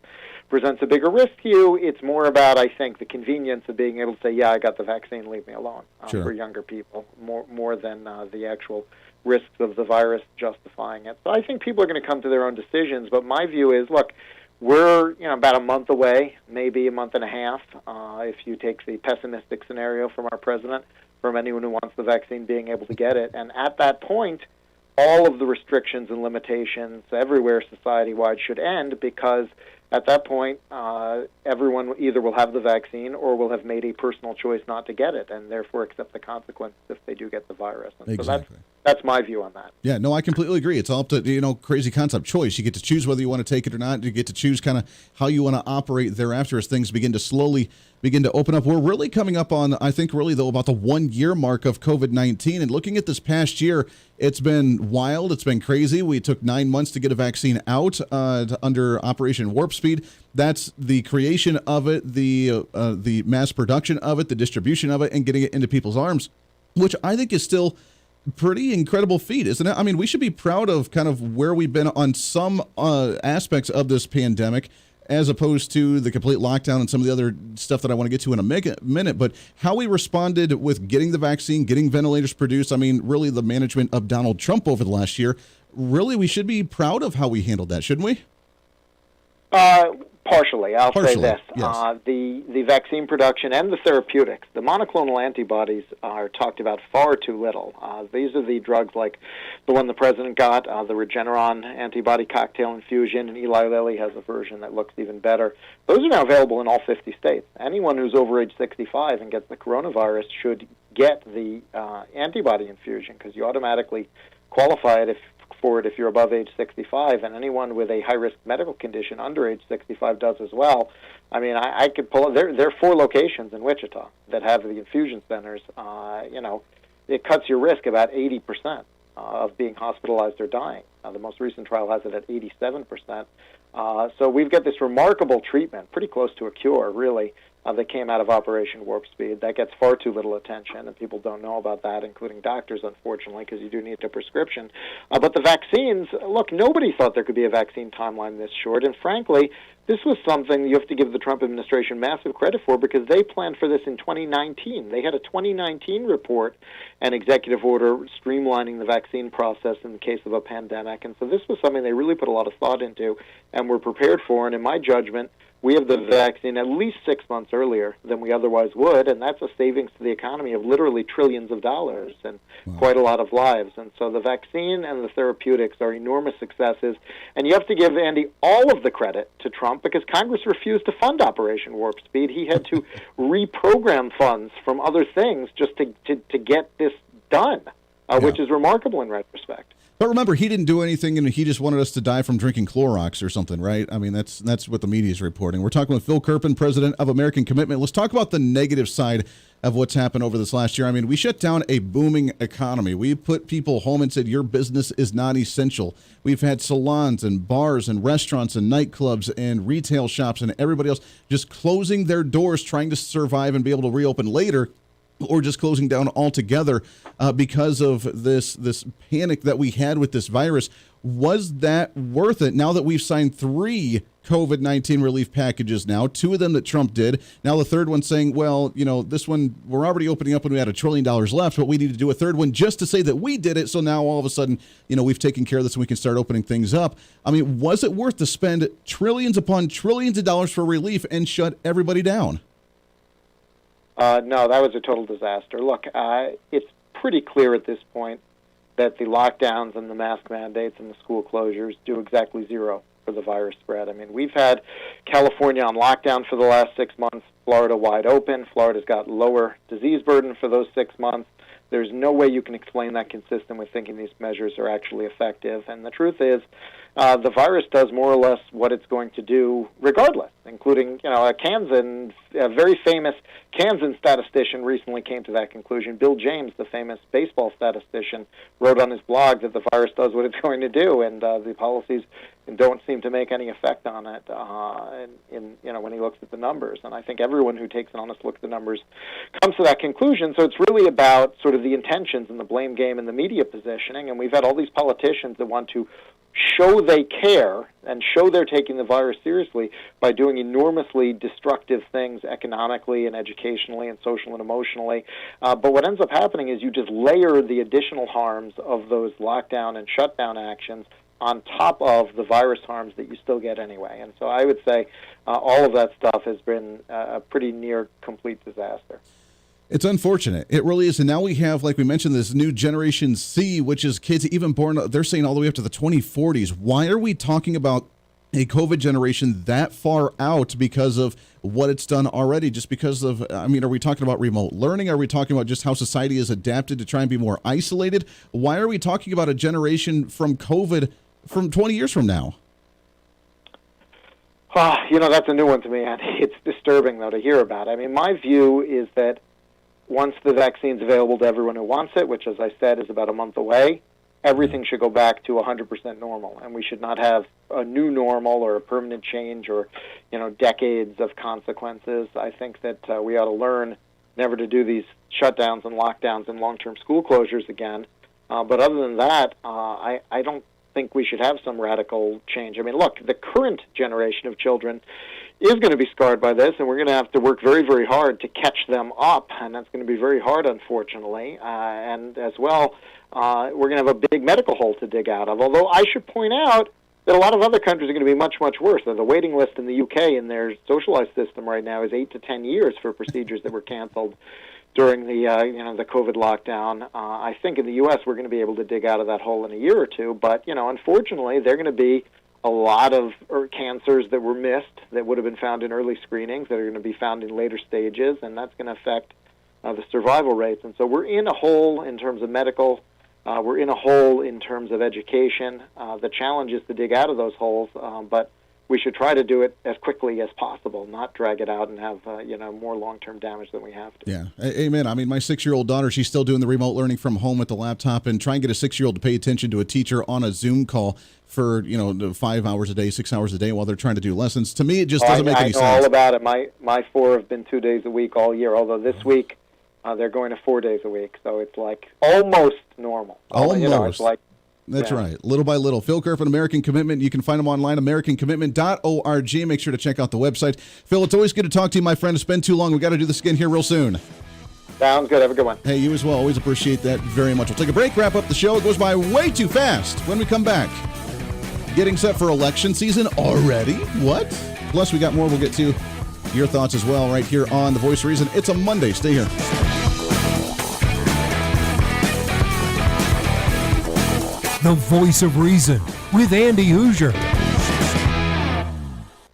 presents a bigger risk to you, it's more about, I think, the convenience of being able to say, yeah, I got the vaccine, leave me alone, Sure. for younger people, more than the actual risks of the virus justifying it. So I think people are going to come to their own decisions, but my view is, look, we're about a month away, maybe a month and a half, if you take the pessimistic scenario from our president, from anyone who wants the vaccine being able to get it. And at that point, all of the restrictions and limitations everywhere society-wide should end, because at that point, everyone either will have the vaccine or will have made a personal choice not to get it, and therefore accept the consequences if they do get the virus. And exactly. So that's my view on that. Yeah, no, I completely agree. It's all up to, crazy concept choice. You get to choose whether you want to take it or not. You get to choose kind of how you want to operate thereafter as things begin to slowly begin to open up. We're really coming up on, I think, really, though, about the 1 year mark of COVID-19. And looking at this past year, it's been wild. It's been crazy. We took 9 months to get a vaccine out under Operation Warp Speed. That's the creation of it, the mass production of it, the distribution of it, and getting it into people's arms, which I think is still pretty incredible feat, isn't it? I mean, we should be proud of kind of where we've been on some aspects of this pandemic, as opposed to the complete lockdown and some of the other stuff that I want to get to in a minute. But how we responded with getting the vaccine, getting ventilators produced, I mean, really the management of Donald Trump over the last year, really we should be proud of how we handled that, shouldn't we? Partially. I'll say this. Yes. The vaccine production and the therapeutics, the monoclonal antibodies are talked about far too little. These are the drugs like the one the president got, the Regeneron antibody cocktail infusion, and Eli Lilly has a version that looks even better. Those are now available in all 50 states. Anyone who's over age 65 and gets the coronavirus should get the antibody infusion because you automatically qualify for it if you're above age 65, and anyone with a high-risk medical condition under age 65 does as well. I mean, I could pull. There are 4 locations in Wichita that have the infusion centers. It cuts your risk about 80% of being hospitalized or dying. The most recent trial has it at 87%. So we've got this remarkable treatment, pretty close to a cure, really, that came out of Operation Warp Speed. That gets far too little attention, and people don't know about that, including doctors, unfortunately, because you do need a prescription. But the vaccines, look, nobody thought there could be a vaccine timeline this short, and frankly, this was something you have to give the Trump administration massive credit for because they planned for this in 2019. They had a 2019 report and executive order streamlining the vaccine process in the case of a pandemic, and so this was something they really put a lot of thought into and were prepared for, and in my judgment, we have the vaccine at least 6 months earlier than we otherwise would, and that's a savings to the economy of literally trillions of dollars and quite a lot of lives. And so the vaccine and the therapeutics are enormous successes, and you have to give, Andy, all of the credit to Trump because Congress refused to fund Operation Warp Speed. He had to reprogram funds from other things just to get this done, which is remarkable in retrospect. But remember, he didn't do anything, and he just wanted us to die from drinking Clorox or something, right? I mean, that's what the media is reporting. We're talking with Phil Kerpen, president of American Commitment. Let's talk about the negative side of what's happened over this last year. I mean, we shut down a booming economy. We put people home and said, your business is not essential. We've had salons and bars and restaurants and nightclubs and retail shops and everybody else just closing their doors, trying to survive and be able to reopen later, or just closing down altogether because of this panic that we had with this virus. Was that worth it? Now that we've signed 3 COVID-19 relief packages now, 2 of them that Trump did, now the third one saying, well, this one, we're already opening up when we had $1 trillion left, but we need to do a third one just to say that we did it. So now all of a sudden, we've taken care of this and we can start opening things up. I mean, was it worth to spend trillions upon trillions of dollars for relief and shut everybody down? No, that was a total disaster. Look, it's pretty clear at this point that the lockdowns and the mask mandates and the school closures do exactly zero for the virus spread. I mean, we've had California on lockdown for the last 6 months, Florida wide open. Florida's got lower disease burden for those 6 months. There's no way you can explain that consistent with thinking these measures are actually effective. And the truth is, the virus does more or less what it's going to do regardless, including, a very famous Kansan statistician recently came to that conclusion. Bill James, the famous baseball statistician, wrote on his blog that the virus does what it's going to do, and the policies don't seem to make any effect on it when he looks at the numbers. And I think everyone who takes an honest look at the numbers comes to that conclusion. So it's really about sort of the intentions and the blame game and the media positioning, and we've had all these politicians that want to show they care and show they're taking the virus seriously by doing enormously destructive things economically and educationally and social and emotionally. But what ends up happening is you just layer the additional harms of those lockdown and shutdown actions on top of the virus harms that you still get anyway. And so I would say all of that stuff has been a pretty near complete disaster. It's unfortunate. It really is. And now we have, like we mentioned, this new Generation C, which is kids even born, they're saying all the way up to the 2040s. Why are we talking about a COVID generation that far out because of what it's done already? Just because of, are we talking about remote learning? Are we talking about just how society is adapted to try and be more isolated? Why are we talking about a generation from COVID from 20 years from now? That's a new one to me, and it's disturbing, though, to hear about. I mean, my view is that once the vaccine's available to everyone who wants it, which, as I said, is about a month away, everything should go back to 100% normal, and we should not have a new normal or a permanent change or, decades of consequences. I think that we ought to learn never to do these shutdowns and lockdowns and long-term school closures again. But other than that, I don't think we should have some radical change. I mean, look, the current generation of children is going to be scarred by this, and we're going to have to work very, very hard to catch them up, and that's going to be very hard, unfortunately. And as well, we're going to have a big medical hole to dig out of, although I should point out that a lot of other countries are going to be much, much worse. The waiting list in the UK in their socialized system right now is 8 to 10 years for procedures that were canceled during the the COVID lockdown. I think in the U.S. we're going to be able to dig out of that hole in a year or two, but unfortunately there are going to be a lot of cancers that were missed that would have been found in early screenings that are going to be found in later stages, and that's going to affect the survival rates. And so we're in a hole in terms of medical. We're in a hole in terms of education. The challenge is to dig out of those holes, but we should try to do it as quickly as possible, not drag it out and have more long-term damage than we have to. Yeah, amen. I mean, my 6-year-old daughter, she's still doing the remote learning from home with the laptop, and try and get a 6-year-old to pay attention to a teacher on a Zoom call for 5 hours a day, 6 hours a day while they're trying to do lessons. To me, it just doesn't make any sense. I know all about it. My 4 have been 2 days a week all year, although this week they're going to 4 days a week, so it's like almost normal. Almost. It's like, That's right. Little by little. Phil Kerpen, American Commitment. You can find him online, americancommitment.org. Make sure to check out the website. Phil, it's always good to talk to you, my friend. It's been too long. We got to do this again here real soon. Sounds good. Have a good one. Hey, you as well. Always appreciate that very much. We'll take a break, wrap up the show. It goes by way too fast. When we come back, getting set for election season already? What? Plus, we got more we'll get to. Your thoughts as well right here on The Voice of Reason. It's a Monday. Stay here. The Voice of Reason with Andy Hooser.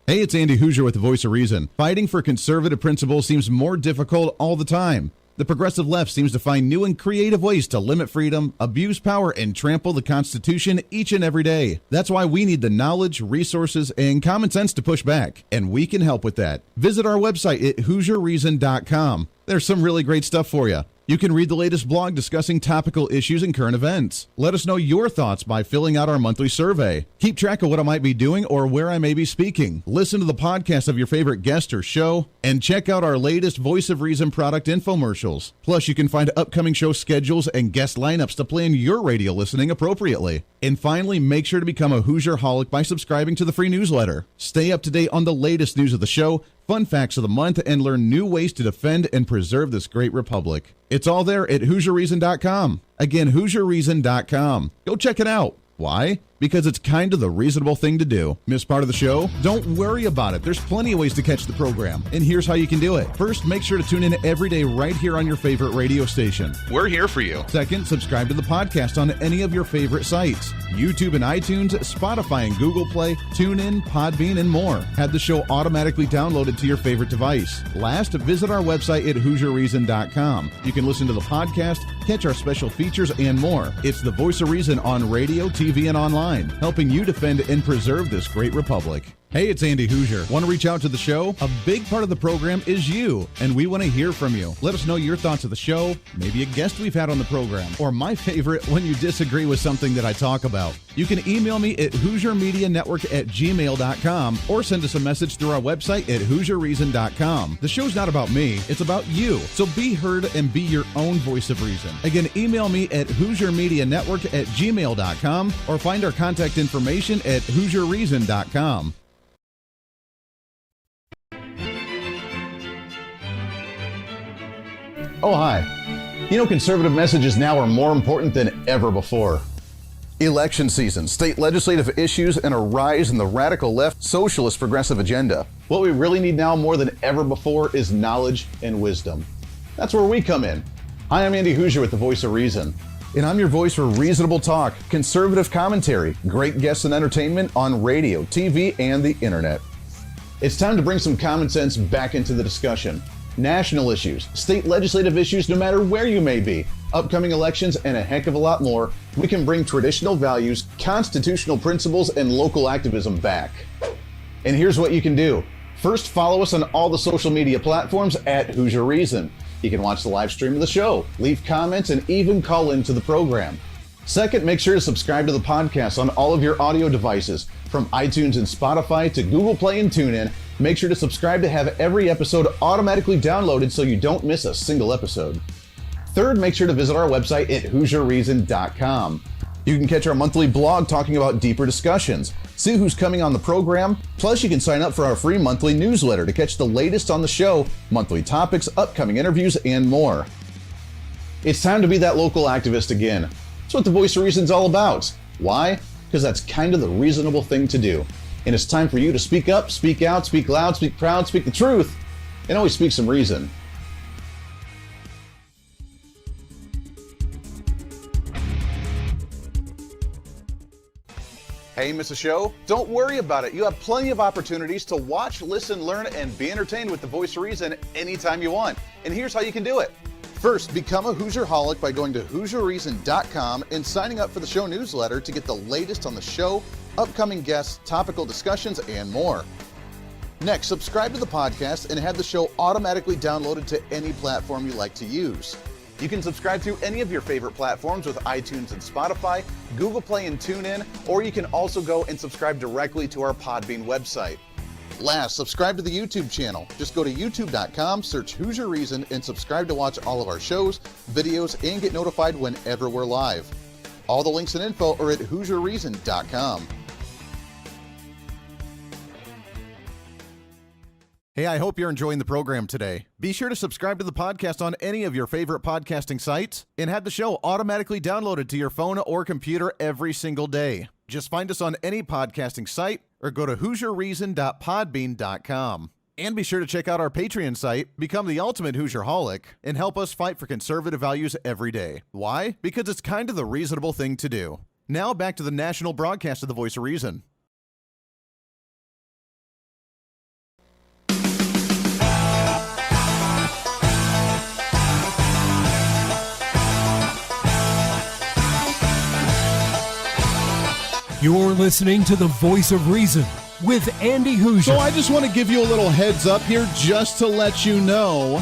Hey, it's Andy Hooser with The Voice of Reason. Fighting for conservative principles seems more difficult all the time. The progressive left seems to find new and creative ways to limit freedom, abuse power, and trample the Constitution each and every day. That's why we need the knowledge, resources, and common sense to push back, and we can help with that. Visit our website at HooserReason.com. There's some really great stuff for you. You can read the latest blog discussing topical issues and current events. Let us know your thoughts by filling out our monthly survey. Keep track of what I might be doing or where I may be speaking. Listen to the podcast of your favorite guest or show, and check out our latest Voice of Reason product infomercials. Plus, you can find upcoming show schedules and guest lineups to plan your radio listening appropriately. And finally, make sure to become a Hoosier-holic by subscribing to the free newsletter. Stay up to date on the latest news of the show, fun facts of the month, and learn new ways to defend and preserve this great republic. It's all there at HooserReason.com. Again, HooserReason.com. Go check it out. Why? Because it's kind of the reasonable thing to do. Miss part of the show? Don't worry about it. There's plenty of ways to catch the program, and here's how you can do it. First, make sure to tune in every day right here on your favorite radio station. We're here for you. Second, subscribe to the podcast on any of your favorite sites. YouTube and iTunes, Spotify and Google Play, TuneIn, Podbean, and more. Have the show automatically downloaded to your favorite device. Last, visit our website at HooserReason.com. You can listen to the podcast, catch our special features, and more. It's the Voice of Reason on radio, TV, and online, helping you defend and preserve this great republic. Hey, it's Andy Hooser. Want to reach out to the show? A big part of the program is you, and we want to hear from you. Let us know your thoughts of the show, maybe a guest we've had on the program, or my favorite, when you disagree with something that I talk about. You can email me at HooserMediaNetwork@gmail.com or send us a message through our website at HooserReason.com. The show's not about me, it's about you. So be heard and be your own voice of reason. Again, email me at HooserMediaNetwork@gmail.com or find our contact information at HooserReason.com. Oh, hi. You know, conservative messages now are more important than ever before. Election season, state legislative issues, and a rise in the radical left socialist progressive agenda. What we really need now more than ever before is knowledge and wisdom. That's where we come in. Hi, I'm Andy Hooser with The Voice of Reason. And I'm your voice for reasonable talk, conservative commentary, great guests and entertainment on radio, TV, and the internet. It's time to bring some common sense back into the discussion. National issues, state legislative issues, no matter where you may be, upcoming elections, and a heck of a lot more, we can bring traditional values, constitutional principles, and local activism back. And here's what you can do. First, follow us on all the social media platforms at Hoosier Reason. You can watch the live stream of the show, leave comments, and even call into the program. Second, make sure to subscribe to the podcast on all of your audio devices, from iTunes and Spotify to Google Play and TuneIn. Make sure to subscribe to have every episode automatically downloaded so you don't miss a single episode. Third, make sure to visit our website at HooserReason.com. You can catch our monthly blog talking about deeper discussions, see who's coming on the program, plus you can sign up for our free monthly newsletter to catch the latest on the show, monthly topics, upcoming interviews, and more. It's time to be that local activist again. That's what the Voice of Reason's all about. Why? Because that's kind of the reasonable thing to do. And it's time for you to speak up, speak out, speak loud, speak proud, speak the truth, and always speak some reason. Hey, miss a show? Don't worry about it. You have plenty of opportunities to watch, listen, learn, and be entertained with the Voice of Reason anytime you want. And here's how you can do it. First, become a Hooserholic by going to HooserReason.com and signing up for the show newsletter to get the latest on the show, upcoming guests, topical discussions, and more. Next, subscribe to the podcast and have the show automatically downloaded to any platform you like to use. You can subscribe through any of your favorite platforms with iTunes and Spotify, Google Play and TuneIn, or you can also go and subscribe directly to our Podbean website. Last, subscribe to the YouTube channel. Just go to youtube.com, search Hooser Reason, and subscribe to watch all of our shows, videos, and get notified whenever we're live. All the links and info are at HooserReason.com. Hey, I hope you're enjoying the program today. Be sure to subscribe to the podcast on any of your favorite podcasting sites and have the show automatically downloaded to your phone or computer every single day. Just find us on any podcasting site or go to HooserReason.podbean.com. And be sure to check out our Patreon site, become the ultimate Hooserholic, and help us fight for conservative values every day. Why? Because it's kind of the reasonable thing to do. Now back to the national broadcast of the Voice of Reason. You're listening to the Voice of Reason with Andy Hooser. So I just want to give you a little heads up here just to let you know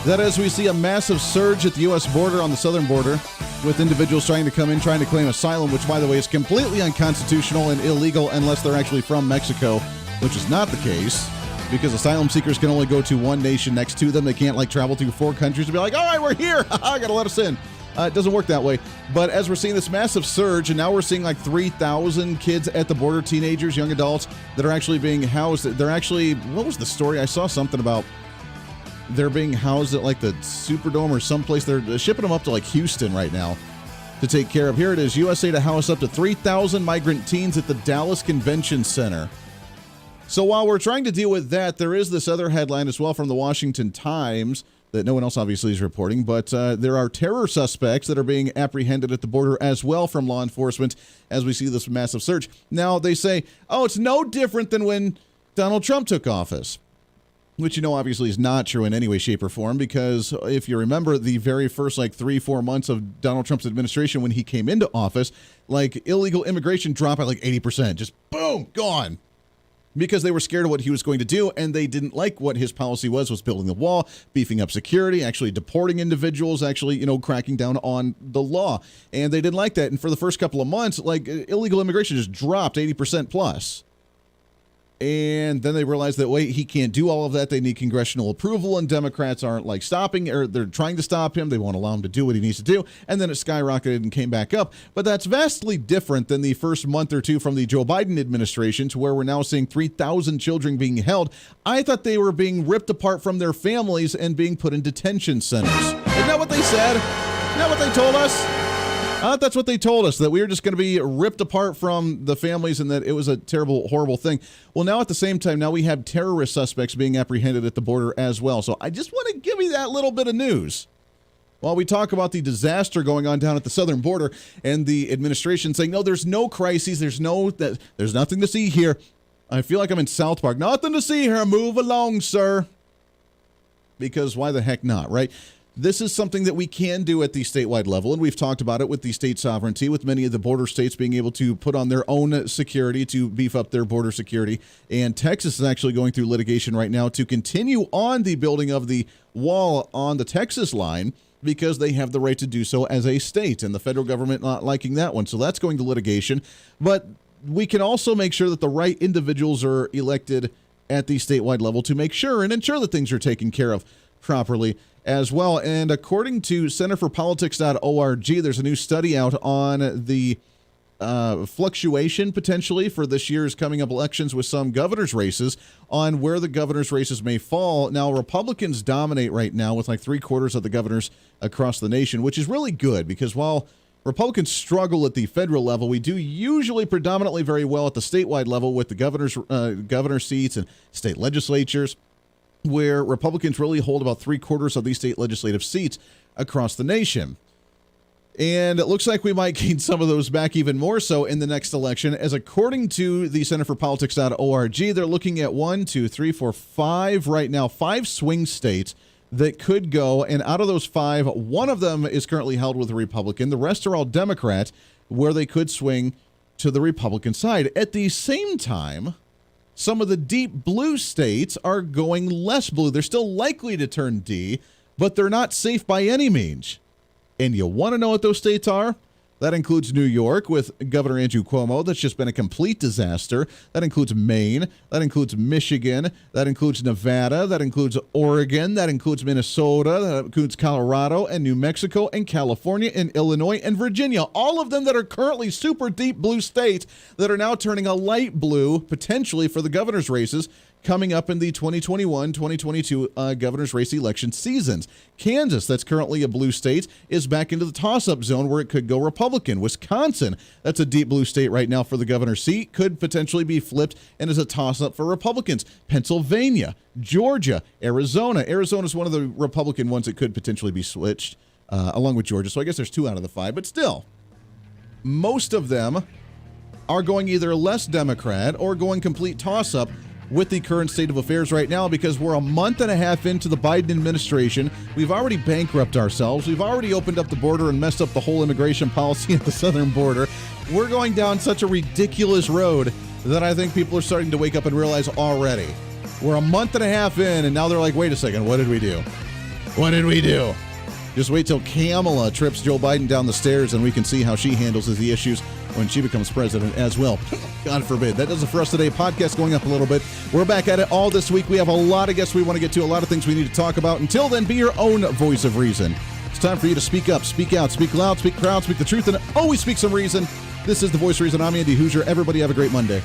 that as we see a massive surge at the U.S. border on the southern border with individuals trying to come in, trying to claim asylum, which, by the way, is completely unconstitutional and illegal unless they're actually from Mexico, which is not the case because asylum seekers can only go to one nation next to them. They can't, travel through 4 countries and be like, all right, we're here. I got to let us in. It doesn't work that way. But as we're seeing this massive surge, and now we're seeing 3,000 kids at the border, teenagers, young adults, that are actually being housed. They're actually, what was the story? I saw something about they're being housed at the Superdome or someplace. They're shipping them up to Houston right now to take care of. Here it is, USA to house up to 3,000 migrant teens at the Dallas Convention Center. So while we're trying to deal with that, there is this other headline as well from the Washington Times that no one else obviously is reporting, but there are terror suspects that are being apprehended at the border as well from law enforcement as we see this massive surge. Now, they say, oh, it's no different than when Donald Trump took office, which, obviously is not true in any way, shape, or form, because if you remember the very first 3-4 months of Donald Trump's administration when he came into office, illegal immigration dropped by 80%. Just boom, gone. Because they were scared of what he was going to do, and they didn't like what his policy was building the wall, beefing up security, actually deporting individuals, actually, cracking down on the law. And they didn't like that. And for the first couple of months, illegal immigration just dropped 80% plus. And then they realized that, wait, he can't do all of that. They need congressional approval, and Democrats aren't stopping, or they're trying to stop him. They won't allow him to do what he needs to do. And then it skyrocketed and came back up. But that's vastly different than the first month or two from the Joe Biden administration, to where we're now seeing 3,000 children being held. I thought they were being ripped apart from their families and being put in detention centers. Isn't that what they said? Isn't that what they told us? I thought that's what they told us, that we were just going to be ripped apart from the families and that it was a terrible, horrible thing. Well, now at the same time, now we have terrorist suspects being apprehended at the border as well. So I just want to give you that little bit of news while we talk about the disaster going on down at the southern border and the administration saying, no, there's no crises. There's nothing to see here. I feel like I'm in South Park. Nothing to see here. Move along, sir. Because why the heck not, right? This is something that we can do at the statewide level, and we've talked about it with the state sovereignty, with many of the border states being able to put on their own security to beef up their border security. And Texas is actually going through litigation right now to continue on the building of the wall on the Texas line, because they have the right to do so as a state, and the federal government not liking that one. So that's going to litigation. But we can also make sure that the right individuals are elected at the statewide level to make sure and ensure that things are taken care of. properly as well. And according to centerforpolitics.org, there's a new study out on the fluctuation potentially for this year's coming up elections with some governor's races on where the governor's races may fall. Now, Republicans dominate right now with like 3/4 of the governors across the nation, which is really good because while Republicans struggle at the federal level, we do usually predominantly very well at the statewide level with the governor seats and state legislatures, where Republicans really hold about 3/4 of these state legislative seats across the nation. And it looks like we might gain some of those back even more so in the next election, as according to the centerforpolitics.org, they're looking at 5 right now, 5 swing states that could go, and out of those 5, one of them is currently held with a Republican. The rest are all Democrat, where they could swing to the Republican side. At the same time, some of the deep blue states are going less blue. They're still likely to turn D, but they're not safe by any means. And you want to know what those states are? That includes New York with Governor Andrew Cuomo. That's just been a complete disaster. That includes Maine. That includes Michigan. That includes Nevada. That includes Oregon. That includes Minnesota. That includes Colorado and New Mexico and California and Illinois and Virginia. All of them that are currently super deep blue states that are now turning a light blue potentially for the governor's races coming up in the 2021-2022 governor's race election seasons. Kansas, that's currently a blue state, is back into the toss-up zone where it could go Republican. Wisconsin, that's a deep blue state right now for the governor's seat, could potentially be flipped and is a toss-up for Republicans. Pennsylvania, Georgia, Arizona. Arizona is one of the Republican ones that could potentially be switched along with Georgia. So I guess there's 2 out of the 5, but still, most of them are going either less Democrat or going complete toss-up with the current state of affairs right now, because we're a month and a half into the Biden administration. We've already bankrupted ourselves. We've already opened up the border and messed up the whole immigration policy at the southern border. We're going down such a ridiculous road that I think people are starting to wake up and realize already. We're a month and a half in, and now they're like, wait a second, what did we do? What did we do? Just wait till Kamala trips Joe Biden down the stairs and we can see how she handles the issues when she becomes president as well. God forbid. That does it for us today. Podcast going up a little bit. We're back at it all this week. We have a lot of guests we want to get to, a lot of things we need to talk about. Until then, be your own voice of reason. It's time for you to speak up, speak out, speak loud, speak proud, speak the truth, and always speak some reason. This is The Voice of Reason. I'm Andy Hooser. Everybody have a great Monday.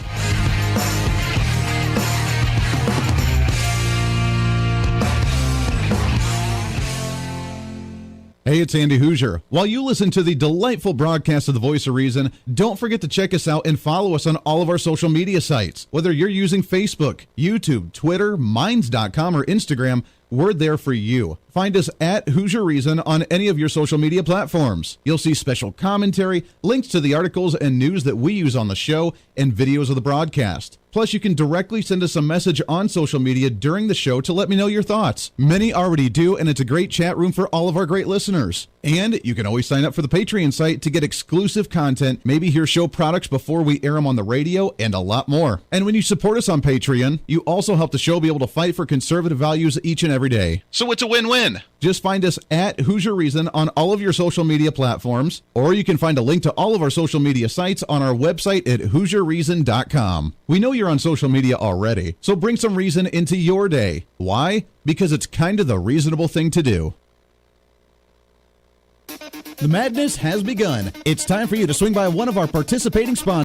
Hey, it's Andy Hooser. While you listen to the delightful broadcast of The Voice of Reason, don't forget to check us out and follow us on all of our social media sites. Whether you're using Facebook, YouTube, Twitter, Minds.com, or Instagram, we're there for you. Find us at Hoosier Reason on any of your social media platforms. You'll see special commentary, links to the articles and news that we use on the show, and videos of the broadcast. Plus, you can directly send us a message on social media during the show to let me know your thoughts. Many already do, and it's a great chat room for all of our great listeners. And you can always sign up for the Patreon site to get exclusive content, maybe hear show products before we air them on the radio, and a lot more. And when you support us on Patreon, you also help the show be able to fight for conservative values each and every day. So it's a win-win. Just find us at Hoosier Reason on all of your social media platforms, or you can find a link to all of our social media sites on our website at HoosierReason.com. We know you're on social media already, so bring some reason into your day. Why? Because it's kind of the reasonable thing to do. The madness has begun. It's time for you to swing by one of our participating sponsors.